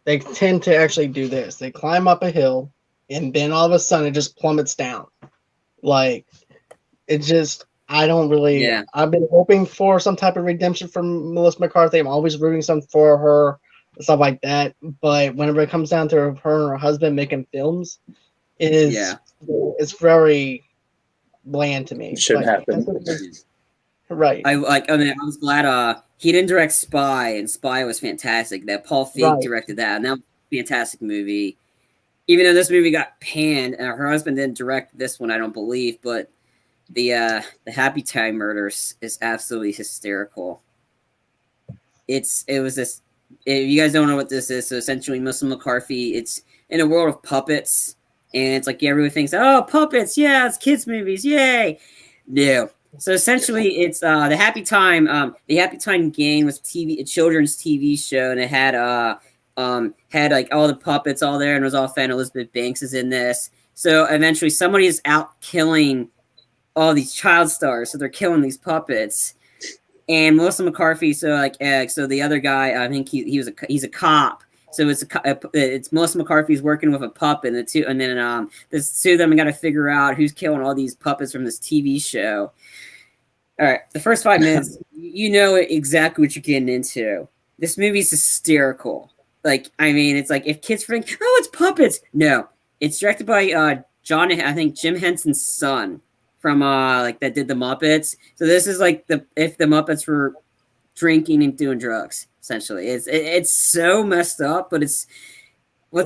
they tend to actually do this. They climb up a hill, and then all of a sudden it just plummets down. Like, it just... I don't really. Yeah. I've been hoping for some type of redemption from Melissa McCarthy. I'm always rooting something for her, stuff like that. But whenever it comes down to her and her husband making films, it's very bland to me. It shouldn't happen. Right. I was glad he didn't direct Spy, and Spy was fantastic. That Paul Feig directed that, and that was a fantastic movie. Even though this movie got panned, and her husband didn't direct this one, I don't believe, but. The Happy Time Murders is absolutely hysterical. It was this. If you guys don't know what this is, so essentially Melissa McCarthy. It's in a world of puppets, and it's like everyone thinks, oh, puppets, yeah, it's kids movies, yay. No. So essentially, it's the Happy Time. The Happy Time Gang was a children's TV show, and it had like all the puppets all there, and it was all fun. Elizabeth Banks is in this. So eventually, somebody is out killing all these child stars, so they're killing these puppets. And Melissa McCarthy, so the other guy, I think he's a cop. So it's Melissa McCarthy's working with a puppet, and the two of them got to figure out who's killing all these puppets from this TV show. All right, the first 5 minutes, you know exactly what you're getting into. This movie's hysterical. Like, I mean, it's like if kids think, oh, it's puppets. No, it's directed by Jim Henson's son. From that did the Muppets. So this is like if the Muppets were drinking and doing drugs, essentially. It's so messed up, but let's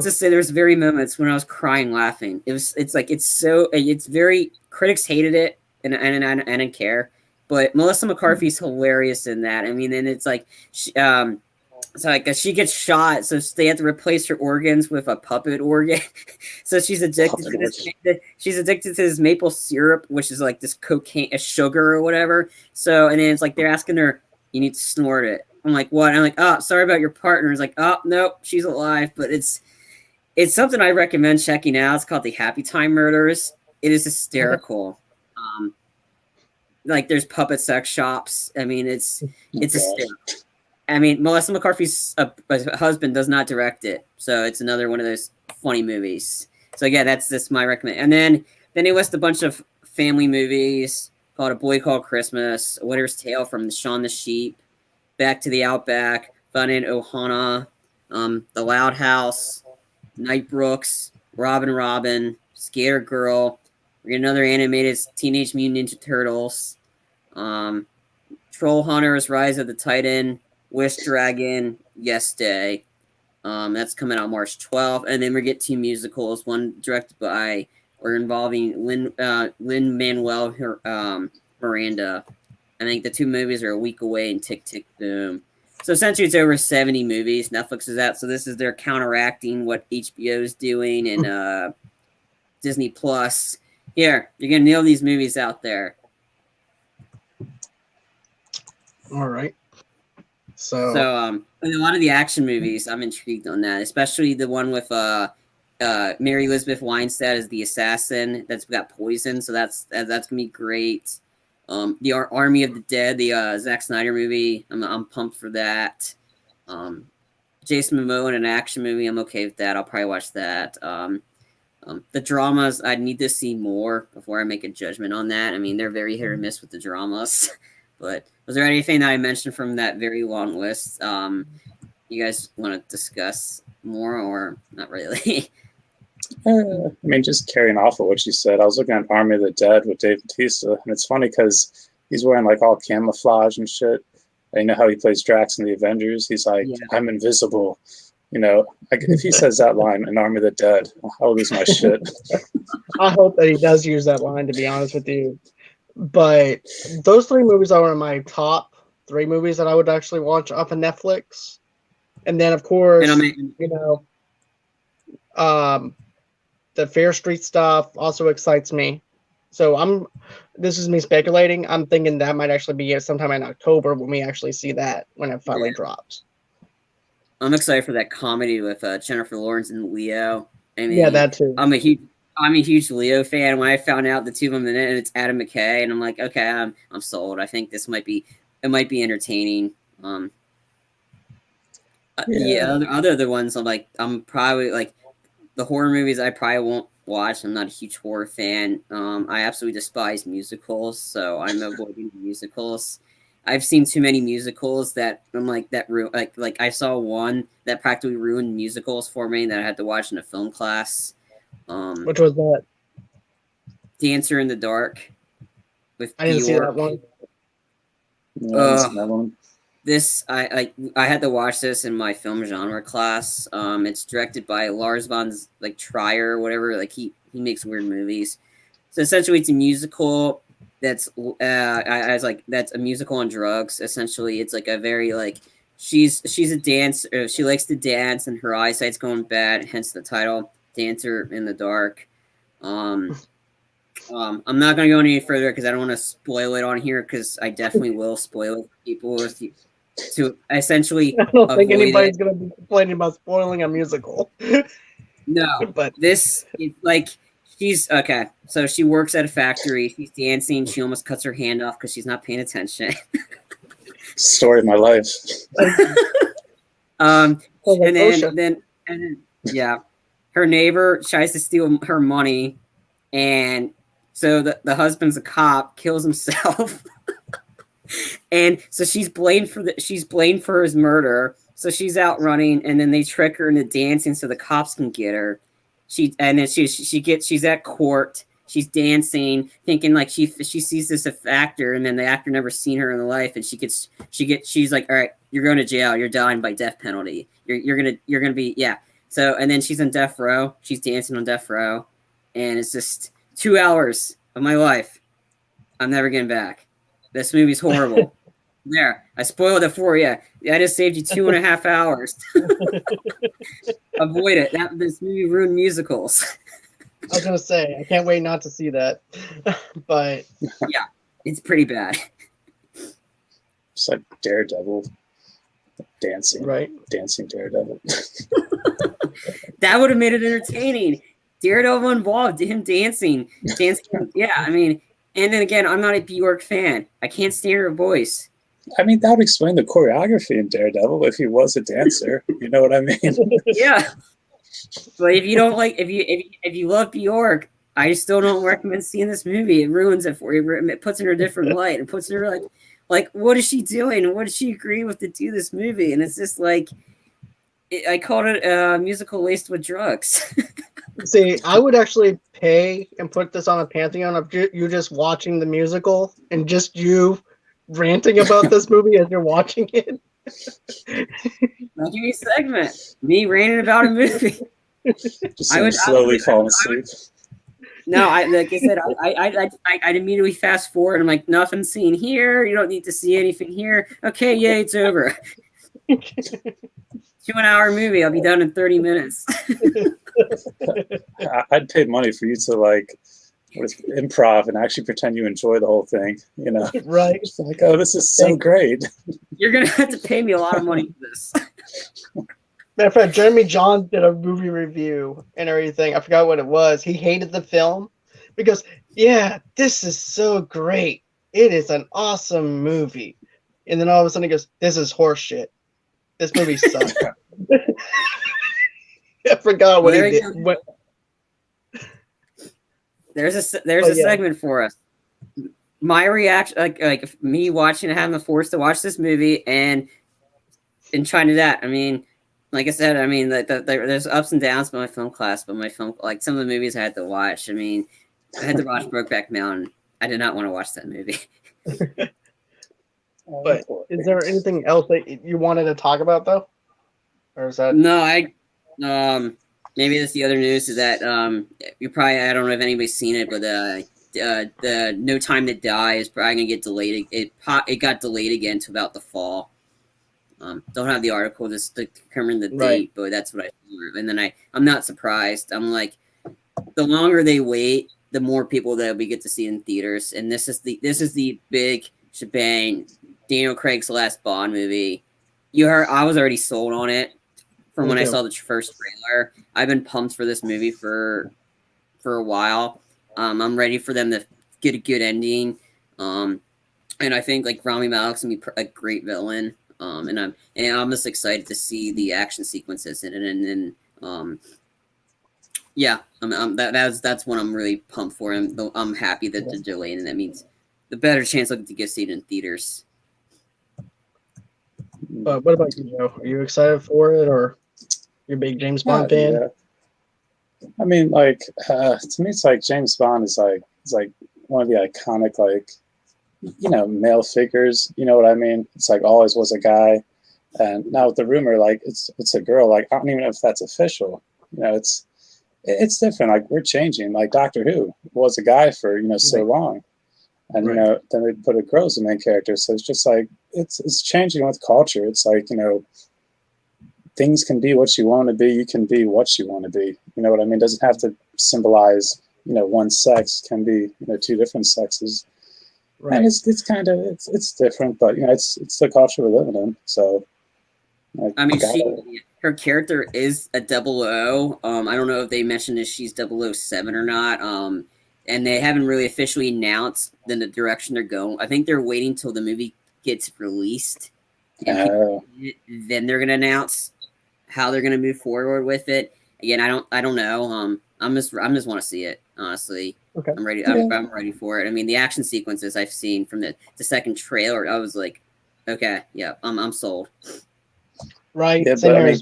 just say there's very moments when I was crying laughing. It's very critics hated it and I didn't care. But Melissa McCarthy's hilarious in that. I mean, and it's like So like she gets shot, so they have to replace her organs with a puppet organ. So she's addicted to this. She's addicted to this maple syrup, which is like this cocaine, a sugar or whatever. So and then it's like they're asking her, "You need to snort it." I'm like, "What?" I'm like, "Oh, sorry about your partner." It's like, "Oh, nope, she's alive." But it's something I recommend checking out. It's called The Happy Time Murders. It is hysterical. Like there's puppet sex shops. I mean, it's hysterical. I mean, Melissa McCarthy's husband does not direct it, so it's another one of those funny movies. So yeah, that's my recommend. And then he lists a bunch of family movies called A Boy Called Christmas, A Winter's Tale from Shaun the Sheep, Back to the Outback, Fun in Ohana, The Loud House, Night Brooks, Robin, Skater Girl. We get another animated Teenage Mutant Ninja Turtles, Troll Hunters, Rise of the Titan, Wish Dragon, Yes Day. That's coming out March 12th. And then we get two musicals, one directed by or involving Lin-Manuel Miranda. I think the two movies are a week away and Tick Tick Boom. So essentially it's over 70 movies. Netflix is out. So this is their counteracting what HBO is doing and Disney Plus. Here, you're going to nail these movies out there. All right. So a lot of the action movies, I'm intrigued on that, especially the one with Mary Elizabeth Winstead as the assassin that's got poison. So that's gonna be great. The Army of the Dead, the Zack Snyder movie, I'm pumped for that. Jason Momoa in an action movie, I'm okay with that. I'll probably watch that. The dramas, I need to see more before I make a judgment on that. I mean, they're very hit or miss with the dramas. But was there anything that I mentioned from that very long list you guys want to discuss more or not really? I mean, just carrying off of what you said, I was looking at Army of the Dead with Dave Bautista, and it's funny because he's wearing like all camouflage and shit. And you know how he plays Drax in the Avengers? He's like, yeah. I'm invisible. You know, if he says that line in Army of the Dead, I'll lose my shit. I hope that he does use that line, to be honest with you. But those three movies are my top three movies that I would actually watch up on Netflix. And then, of course, the Fair Street stuff also excites me. So this is me speculating. I'm thinking that might actually be sometime in October when we actually see that when it finally drops. I'm excited for that comedy with Jennifer Lawrence and Leo. I mean, yeah, that too. I'm a huge Leo fan. When I found out the two of them in it, and it's Adam McKay, and I'm like, okay, I'm sold. I think this might be entertaining. Other ones, I'm probably like the horror movies. I probably won't watch. I'm not a huge horror fan. I absolutely despise musicals, so I'm avoiding musicals. I've seen too many musicals that I'm like that. Like I saw one that practically ruined musicals for me that I had to watch in a film class. Which was that? Dancer in the Dark. I didn't see that one. That one. This I had to watch this in my film genre class. It's directed by Lars von Trier or whatever. Like he makes weird movies. So essentially, it's a musical. That's that's a musical on drugs. Essentially, it's like a very she's a dancer. She likes to dance, and her eyesight's going bad. Hence the title, Dancer in the Dark. I'm not gonna go any further because I don't want to spoil it on here because I definitely will spoil it for people to essentially. I don't think anybody's gonna be complaining about spoiling a musical. No, but this is she's okay. So she works at a factory. She's dancing. She almost cuts her hand off because she's not paying attention. Story of my life. And then her neighbor tries to steal her money, and so the husband's a cop, kills himself, and so she's blamed for his murder. So she's out running, and then they trick her into dancing so the cops can get her. She's at court. She's dancing, thinking she sees this actor, and then the actor never seen her in life, and she's like, all right, you're going to jail. You're dying by death penalty. You're gonna be So and then she's on death row. She's dancing on death row, and it's just 2 hours of my life I'm never getting back. This movie's horrible. There, I spoiled it for you. I just saved you 2.5 hours. Avoid it. This movie ruined musicals. I was gonna say I can't wait not to see that, but yeah, it's pretty bad. It's like Daredevil dancing, right? Dancing Daredevil. That would have made it entertaining. Daredevil involved him dancing. Yeah, I mean, and then again, I'm not a Bjork fan. I can't stand her voice. I mean, that would explain the choreography in Daredevil if he was a dancer. You know what I mean? Yeah. But if you don't like, if you love Bjork, I still don't recommend seeing this movie. It ruins it for you. It puts her in a different light. It puts her like what is she doing? And what did she agree with to do this movie? And it's just like, I called it a musical laced with drugs. See, I would actually pay and put this on a Pantheon of you just watching the musical and just you ranting about this movie as you're watching it. I'll give you a segment. Me ranting about a movie. Just slowly fall asleep. No, like I said, I'd immediately fast forward. I'm like, nothing seen here. You don't need to see anything here. Okay, yay, it's over. 2-hour movie. I'll be done in 30 minutes. I'd pay money for you to like improv and actually pretend you enjoy the whole thing. You know, right? Just like, oh, this is so great. You're gonna have to pay me a lot of money for this. Matter of fact, Jeremy John did a movie review and everything. I forgot what it was. He hated the film because, yeah, this is so great. It is an awesome movie. And then all of a sudden he goes, this is horse shit. This movie sucks. I forgot what he did. There's a segment for us. My reaction, like me watching, having the force to watch this movie and trying to do that. I mean, like I said, I mean, there's ups and downs with my film class, but my film, like some of the movies I had to watch. I mean, I had to watch Brokeback Mountain. I did not want to watch that movie. But is there anything else that you wanted to talk about though, or is that no? Maybe that's the other news is that you probably, I don't know if anybody's seen it, but the No Time to Die is probably gonna get delayed. It got delayed again to about the fall. Don't have the article just to determine the date, but that's what I heard. And then I'm not surprised. I'm like, the longer they wait, the more people that we get to see in theaters. And this is the big shebang. Daniel Craig's last Bond movie. You heard, I was already sold on it from when I saw the first trailer. I've been pumped for this movie for a while. I'm ready for them to get a good ending. And I think like Rami Malek's gonna be a great villain. And I'm just excited to see the action sequences in it. And yeah, that's what I'm really pumped for. I'm happy that they're delaying, and that means the better chance I'll get to get seen in theaters. What about you, Joe? Are you excited for it, or you're a big James Bond fan? Yeah. I mean, like to me, it's like James Bond is like one of the iconic, like, you know, male figures. You know what I mean? It's like always was a guy, and now with the rumor, like it's a girl. Like I don't even know if that's official. You know, it's different. Like we're changing. Like Doctor Who was a guy for so long. And then they put a girl as the main character. So it's just like it's changing with culture. It's like, things can be what you want to be. You can be what you want to be. You know what I mean? It doesn't have to symbolize, one sex. It can be, two different sexes. Right. And it's kind of it's different, but it's the culture we're living in. So I mean, her character is a 00. I don't know if they mentioned if she's 007 or not. And they haven't really officially announced the direction they're going. I think they're waiting till the movie gets released, and then they're gonna announce how they're gonna move forward with it. Again, I don't know. I'm just want to see it, honestly. Okay. I'm ready. I'm ready for it. I mean, the action sequences I've seen from the second trailer, I was like, okay, yeah, I'm sold. Right. Yeah, but I mean,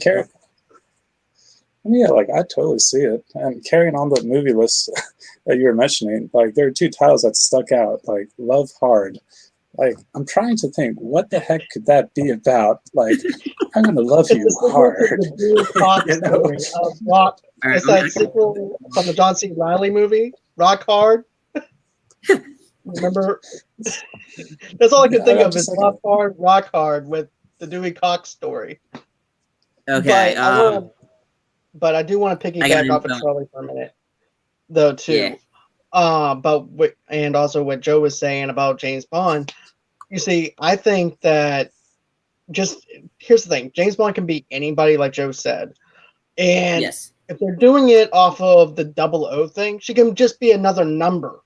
yeah, like I totally see it. And carrying on the movie list that you were mentioning, like there are two titles that stuck out, like Love Hard. Like I'm trying to think, what the heck could that be about? Like I'm gonna love you hard. Rock. It's that sequel from the John C. Reilly movie, Rock Hard. Remember That's all I can think I'm of is just like, Love Hard, Rock Hard with the Dewey Cox story. Okay. But I do want to I got piggyback off of info. Charlie for a minute, though, Yeah. too. And also what Joe was saying about James Bond. You see, I think that here's the thing: James Bond can be anybody, like Joe said, and Yes. if they're doing it off of the 00 thing, she can just be another number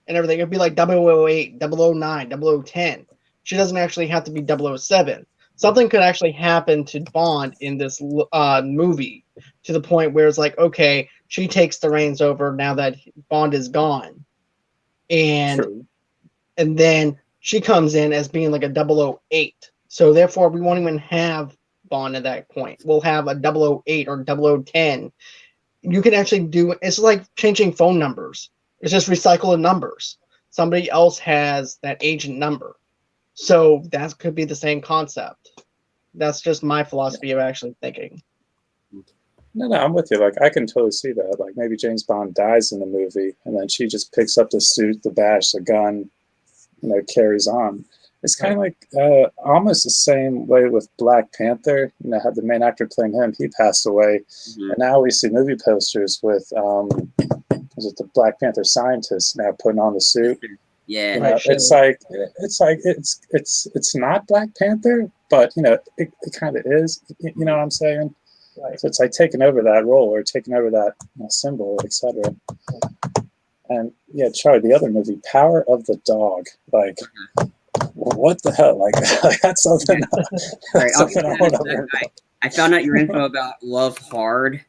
and everything. It'd be like 008, 009, 0010. She doesn't actually have to be 007. Something could actually happen to Bond in this movie to the point where it's like, okay, she takes the reins over now that Bond is gone. And true. and then she comes in as being like a 008. So therefore, we won't even have Bond at that point. We'll have a 008 or 0010. You can actually do it's like changing phone numbers. It's just recycling numbers. Somebody else has that agent number. So that could be the same concept. That's just my philosophy of actually thinking. No, I'm with you. Like, I can totally see that. Like, maybe James Bond dies in the movie, and then she just picks up the suit, the badge, the gun, carries on. It's kind of like almost the same way with Black Panther. Had the main actor playing him, he passed away, and now we see movie posters with was it the Black Panther scientist now putting on the suit? Yeah, it's not Black Panther, but it kind of is. You know what I'm saying? Right. So it's like taking over that role or taking over that symbol, etc. And yeah, Charlie, the other movie, Power of the Dog. Like, what the hell? Like that's something. Right, I found out your info about Love Hard.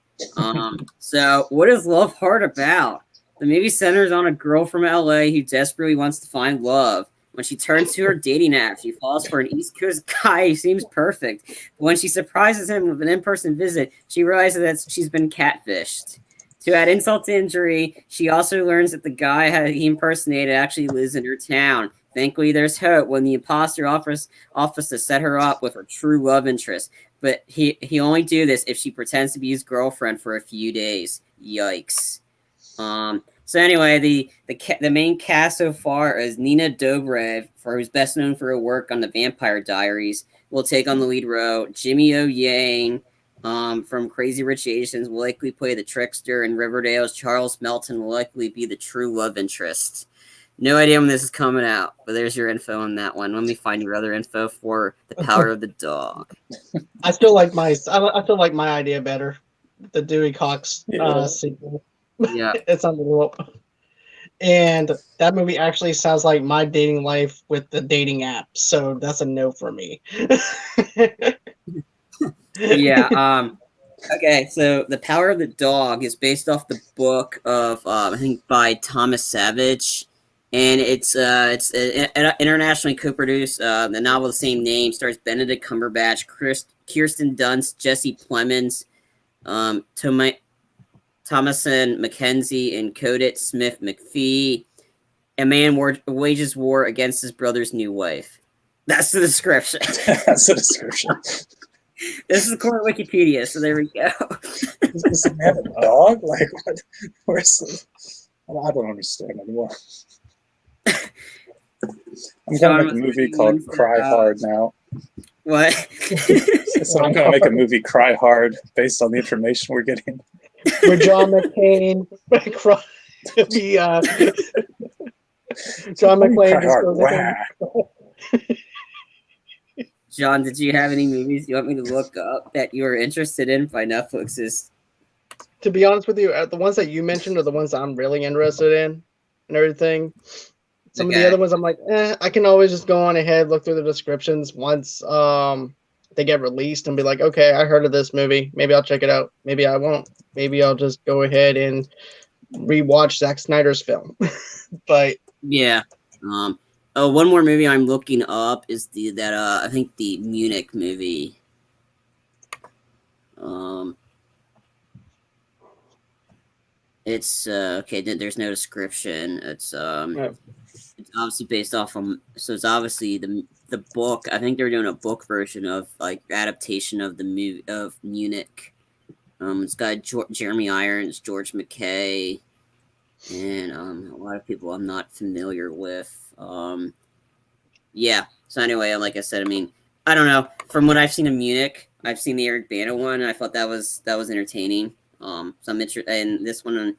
So what is Love Hard about? The movie centers on a girl from LA who desperately wants to find love. When she turns to her dating app, she falls for an East Coast guy who seems perfect. But when she surprises him with an in-person visit, she realizes that she's been catfished. To add insult to injury, she also learns that the guy he impersonated actually lives in her town. Thankfully, there's hope when the imposter offers to set her up with her true love interest. But he only do this if she pretends to be his girlfriend for a few days. Yikes. So anyway, the main cast so far is Nina Dobrev, who's best known for her work on the Vampire Diaries, will take on the lead role. Jimmy O Yang from Crazy Rich Asians will likely play the trickster, and Riverdale's Charles Melton will likely be the true love interest. No idea when this is coming out, but there's your info on that one. Let me find your other info for The Power of the Dog. I still like my idea better. The Dewey Cox sequel. Yeah. It's unbelievable. And that movie actually sounds like my dating life with the dating app. So that's a no for me. Yeah. Okay, so The Power of the Dog is based off the book of I think by Thomas Savage, and it's internationally co-produced. The novel of the same name stars Benedict Cumberbatch, Kirsten Dunst, Jesse Plemons, Thomasin McKenzie, and Codit Smith McPhee. A man wages war against his brother's new wife. That's the description. That's the description. This is according to Wikipedia, so there we go. Does he have a dog? Like, what? Where's I don't understand anymore. I'm going to make a movie called Cry Hard now. What? So I'm going to make a movie Cry Hard based on the information we're getting. With John McCain, John McClane. John, did you have any movies you want me to look up that you were interested in by Netflix's? To be honest with you, the ones that you mentioned are the ones I'm really interested in and everything. Some of the other ones I'm like, I can always just go on ahead, look through the descriptions once they get released and be like, okay, I heard of this movie. Maybe I'll check it out. Maybe I won't. Maybe I'll just go ahead and rewatch Zack Snyder's film. But yeah. One more movie I'm looking up is I think the Munich movie. It's okay. There's no description. It's it's obviously based off so it's obviously the book. I think they're doing a book version of like adaptation of the movie of Munich. It's got Jeremy Irons, George McKay, and a lot of people I'm not familiar with. Yeah. So anyway, like I said, I mean, I don't know. From what I've seen in Munich, I've seen the Eric Bana one, and I thought that was entertaining. So I'm interested, and this one I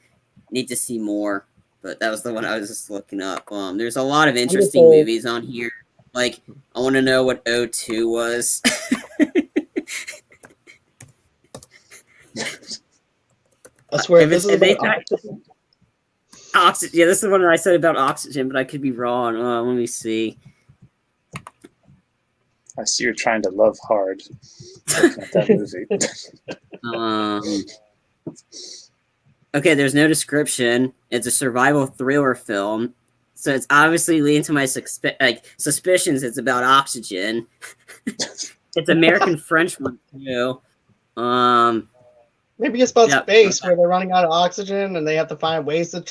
need to see more. But that was the one I was just looking up. There's a lot of interesting movies on here. Like, I want to know what O2 was. I swear, this is Oxygen. Yeah, this is the one that I said about Oxygen, but I could be wrong. Let me see. I see you're trying to love hard. Looking at that movie. Okay, there's no description. It's a survival thriller film, so it's obviously leading to my suspicions. It's about oxygen. It's American French one too. Maybe it's about space where they're running out of oxygen and they have to find ways to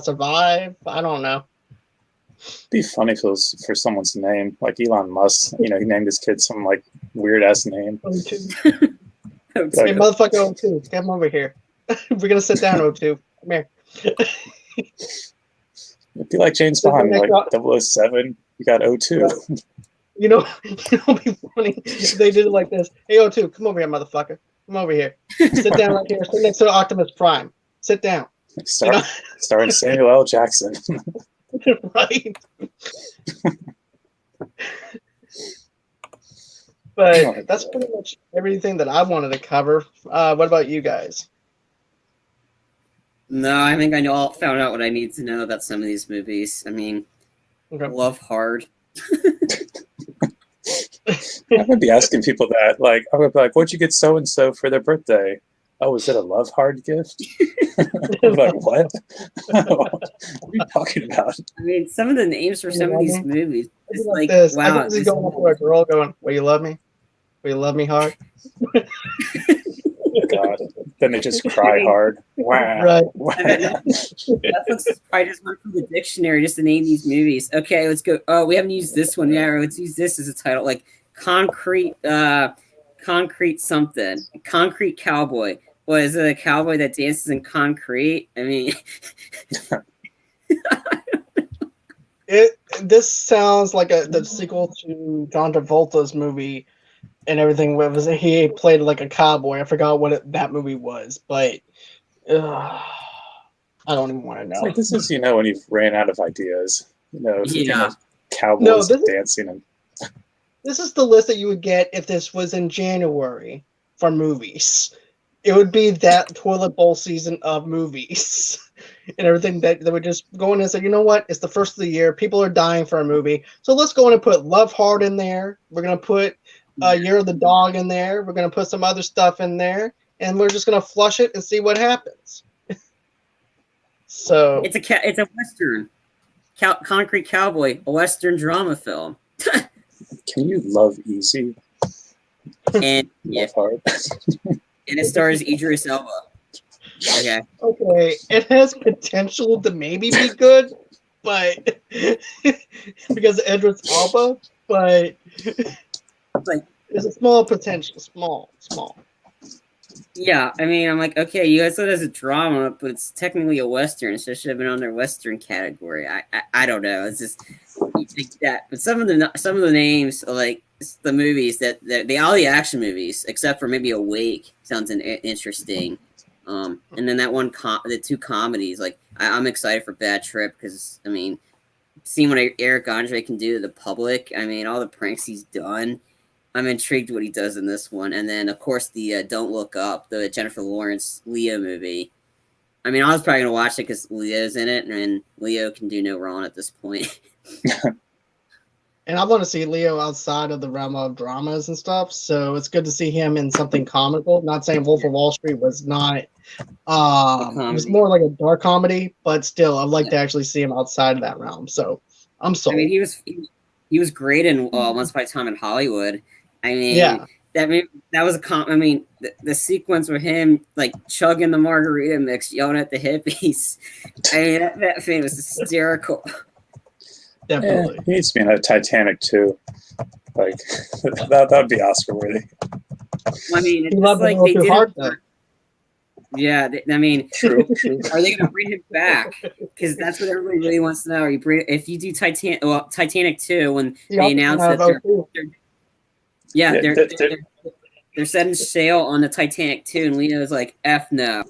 survive. I don't know. It'd be funny if it was for someone's name, like Elon Musk. You know, he named his kid some like weird ass name. O2. Hey, motherfucker O2, come over here. We're gonna sit down, O2. Come here. It'd be like James Bond, like 007. You got O2. You know, it'd be funny if they did it like this. Hey O2, come over here, motherfucker. Come over here. Sit down right here. Sit next to Optimus Prime. Sit down. Starring Samuel L. Jackson. Right. But that's pretty much everything that I wanted to cover. What about you guys? No, I think found out what I need to know about some of these movies. I mean, Love Hard. I'm gonna be asking people that. Like, I'm gonna be like, "What'd you get so and so for their birthday?" Oh, is it a Love Hard gift? I'm like, what? What are you talking about? I mean, some of the names for some of these movies. It's like this. Wow. I can going up to a girl going, "Will you love me? Will you love me hard?" God. Then they just cry hard. Wow. Right. Wow. That's what's I just went from the dictionary just to name these movies. Okay, let's go. Oh, we haven't used this one. Yeah, let's use this as a title. Like concrete something. Concrete Cowboy. What is it? A cowboy that dances in concrete? I mean, this sounds like the sequel to John Travolta's movie and everything. He played like a cowboy. I forgot what that movie was, but I don't even want to know. Like, this is, when you've ran out of ideas. Yeah. Cowboys dancing and. This is the list that you would get if this was in January for movies. It would be that toilet bowl season of movies and everything that they would just go in and say, you know what? It's the first of the year. People are dying for a movie. So let's go in and put Love Hard in there. We're going to put Year of the Dog in there. We're going to put some other stuff in there. And we're just going to flush it and see what happens. So it's a Western. Concrete Cowboy, a Western drama film. Can you love easy? And Love hard. And it stars Idris Elba. Okay. Okay. It has potential to maybe be good, but because of Idris Elba, but like there's a small potential. Small. Yeah, I mean, I'm like, okay, you guys said it's a drama, but it's technically a Western, so it should have been on their Western category. I don't know. It's just like that. But some of the names, like the movies that all the action movies, except for maybe Awake, sounds interesting. And then that one, the two comedies, like I'm excited for Bad Trip because I mean, seeing what Eric Andre can do to the public. I mean, all the pranks he's done. I'm intrigued what he does in this one. And then, of course, the Don't Look Up, the Jennifer Lawrence Leo movie. I mean, I was probably going to watch it because Leo's in it, and Leo can do no wrong at this point. And I want to see Leo outside of the realm of dramas and stuff, so it's good to see him in something comical. Not saying Wolf of Wall Street was not, it was more like a dark comedy, but still, I'd like to actually see him outside of that realm. So I'm sold. I mean, he was great in Once Upon a Time in Hollywood. I mean, that was I mean, the sequence with him like chugging the margarita mix, yelling at the hippies. I mean, that thing was hysterical. Definitely. He needs to be in a Titanic too. Like that'd be Oscar worthy. I mean, it's like they did. Yeah, I mean, True. are they going to bring him back? Because that's what everybody really wants to know. If you do Titanic 2, when they announced that they're setting sail on the Titanic 2, and Leo's like, F no.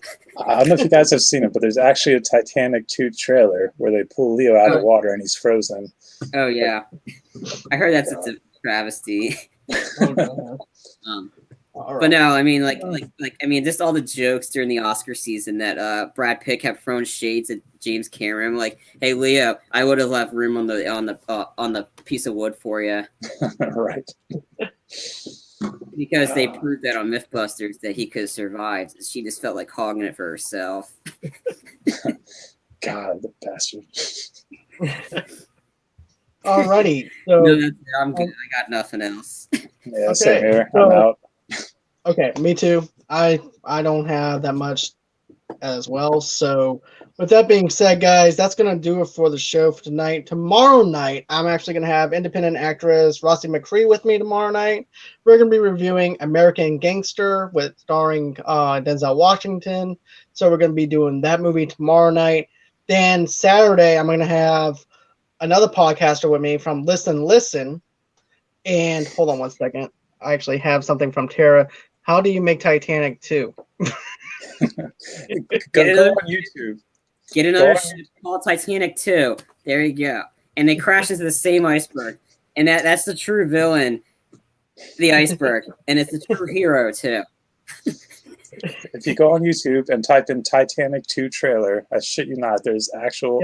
I don't know if you guys have seen it, but there's actually a Titanic 2 trailer where they pull Leo out of the water and he's frozen. Oh, yeah. I heard that's a travesty. But no, I mean, just all the jokes during the Oscar season that Brad Pitt kept throwing shades at James Cameron, like, "Hey, Leo, I would have left room on the piece of wood for you." Right. Because they proved that on MythBusters that he could have survived. She just felt like hogging it for herself. God, the bastard. Alrighty, so no, I'm good. I got nothing else. Yeah, okay, same here. I'm out. Okay, me too. I don't have that much as well. So with that being said, guys, that's gonna do it for the show for tonight. Tomorrow night, I'm actually gonna have independent actress Rossi McCree with me tomorrow night. We're gonna be reviewing American Gangster with starring Denzel Washington. So we're gonna be doing that movie tomorrow night. Then Saturday, I'm gonna have another podcaster with me from Listen. And hold on one second. I actually have something from Tara. How do you make Titanic 2? Go on YouTube. Get another ship called Titanic 2. There you go. And they crash into the same iceberg. And that's the true villain, the iceberg. And it's the true hero, too. If you go on YouTube and type in Titanic 2 trailer, I shit you not, there's actual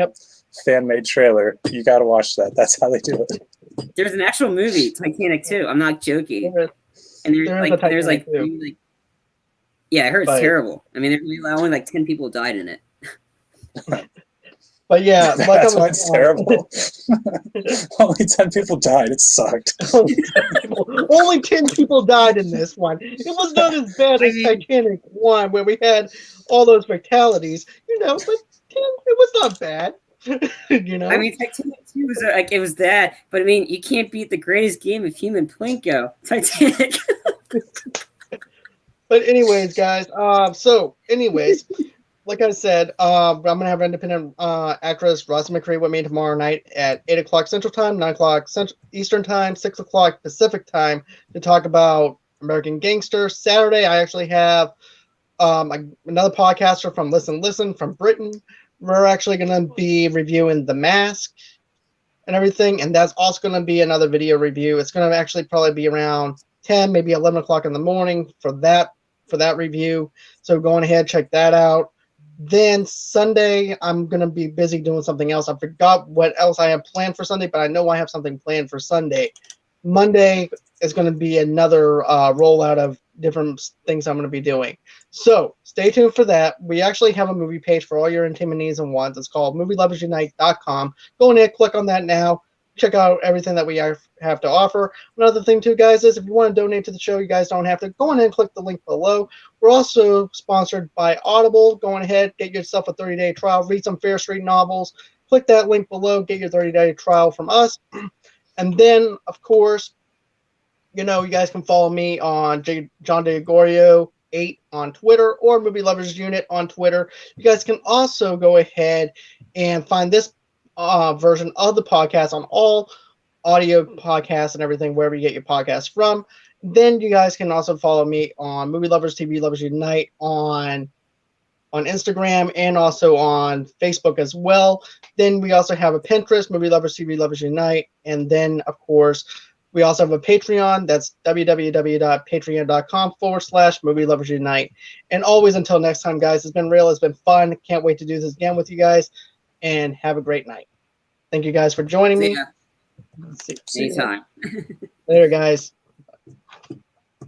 fan-made trailer. You got to watch that. That's how they do it. There's an actual movie, Titanic 2. I'm not joking. And there's like yeah, I heard it's terrible. I mean, only like 10 people died in it. But yeah, that's why it's terrible. Only 10 people died. It sucked. Only 10 people died in this one. It was not as bad as Titanic 1, where we had all those fatalities, but 10, it was not bad. I mean, Titanic 2 was it was that, but I mean, you can't beat the greatest game of human plinko, Titanic. But anyways, guys, like I said, I'm gonna have independent actress Rossi McCree with me tomorrow night at 8 o'clock Central Time, 9 o'clock Eastern Time, 6 o'clock Pacific Time to talk about American Gangster. Saturday, I actually have another podcaster from Listen from Britain. We're actually going to be reviewing The Mask and everything, and that's also going to be another video review. It's going to actually probably be around 10, maybe 11 o'clock in the morning for that review. So go on ahead, check that out. Then Sunday, I'm going to be busy doing something else. I forgot what else I have planned for Sunday, but I know I have something planned for Sunday. Monday is going to be another rollout of different things I'm going to be doing. So stay tuned for that. We actually have a movie page for all your entertainment needs and wants. It's called MovieLoversUnite.com. Go ahead, click on that now. Check out everything that we have to offer. Another thing, too, guys, is if you want to donate to the show, you guys don't have to. Go ahead and click the link below. We're also sponsored by Audible. Go ahead, get yourself a 30-day trial. Read some Fair Street novels. Click that link below. Get your 30-day trial from us. And then, of course, you guys can follow me on John DeGorio 8 on Twitter or Movie Lovers Unit on Twitter. You guys can also go ahead and find this version of the podcast on all audio podcasts and everything, wherever you get your podcasts from. Then you guys can also follow me on Movie Lovers TV Lovers Unite on Instagram and also on Facebook as well. Then we also have a Pinterest, Movie Lovers TV Lovers Unite. And then, of course, we also have a Patreon. That's www.patreon.com/Movie Lovers Unite. And always until next time, guys, it's been real. It's been fun. Can't wait to do this again with you guys. And have a great night. Thank you guys for joining me. See you. Anytime. Later, guys.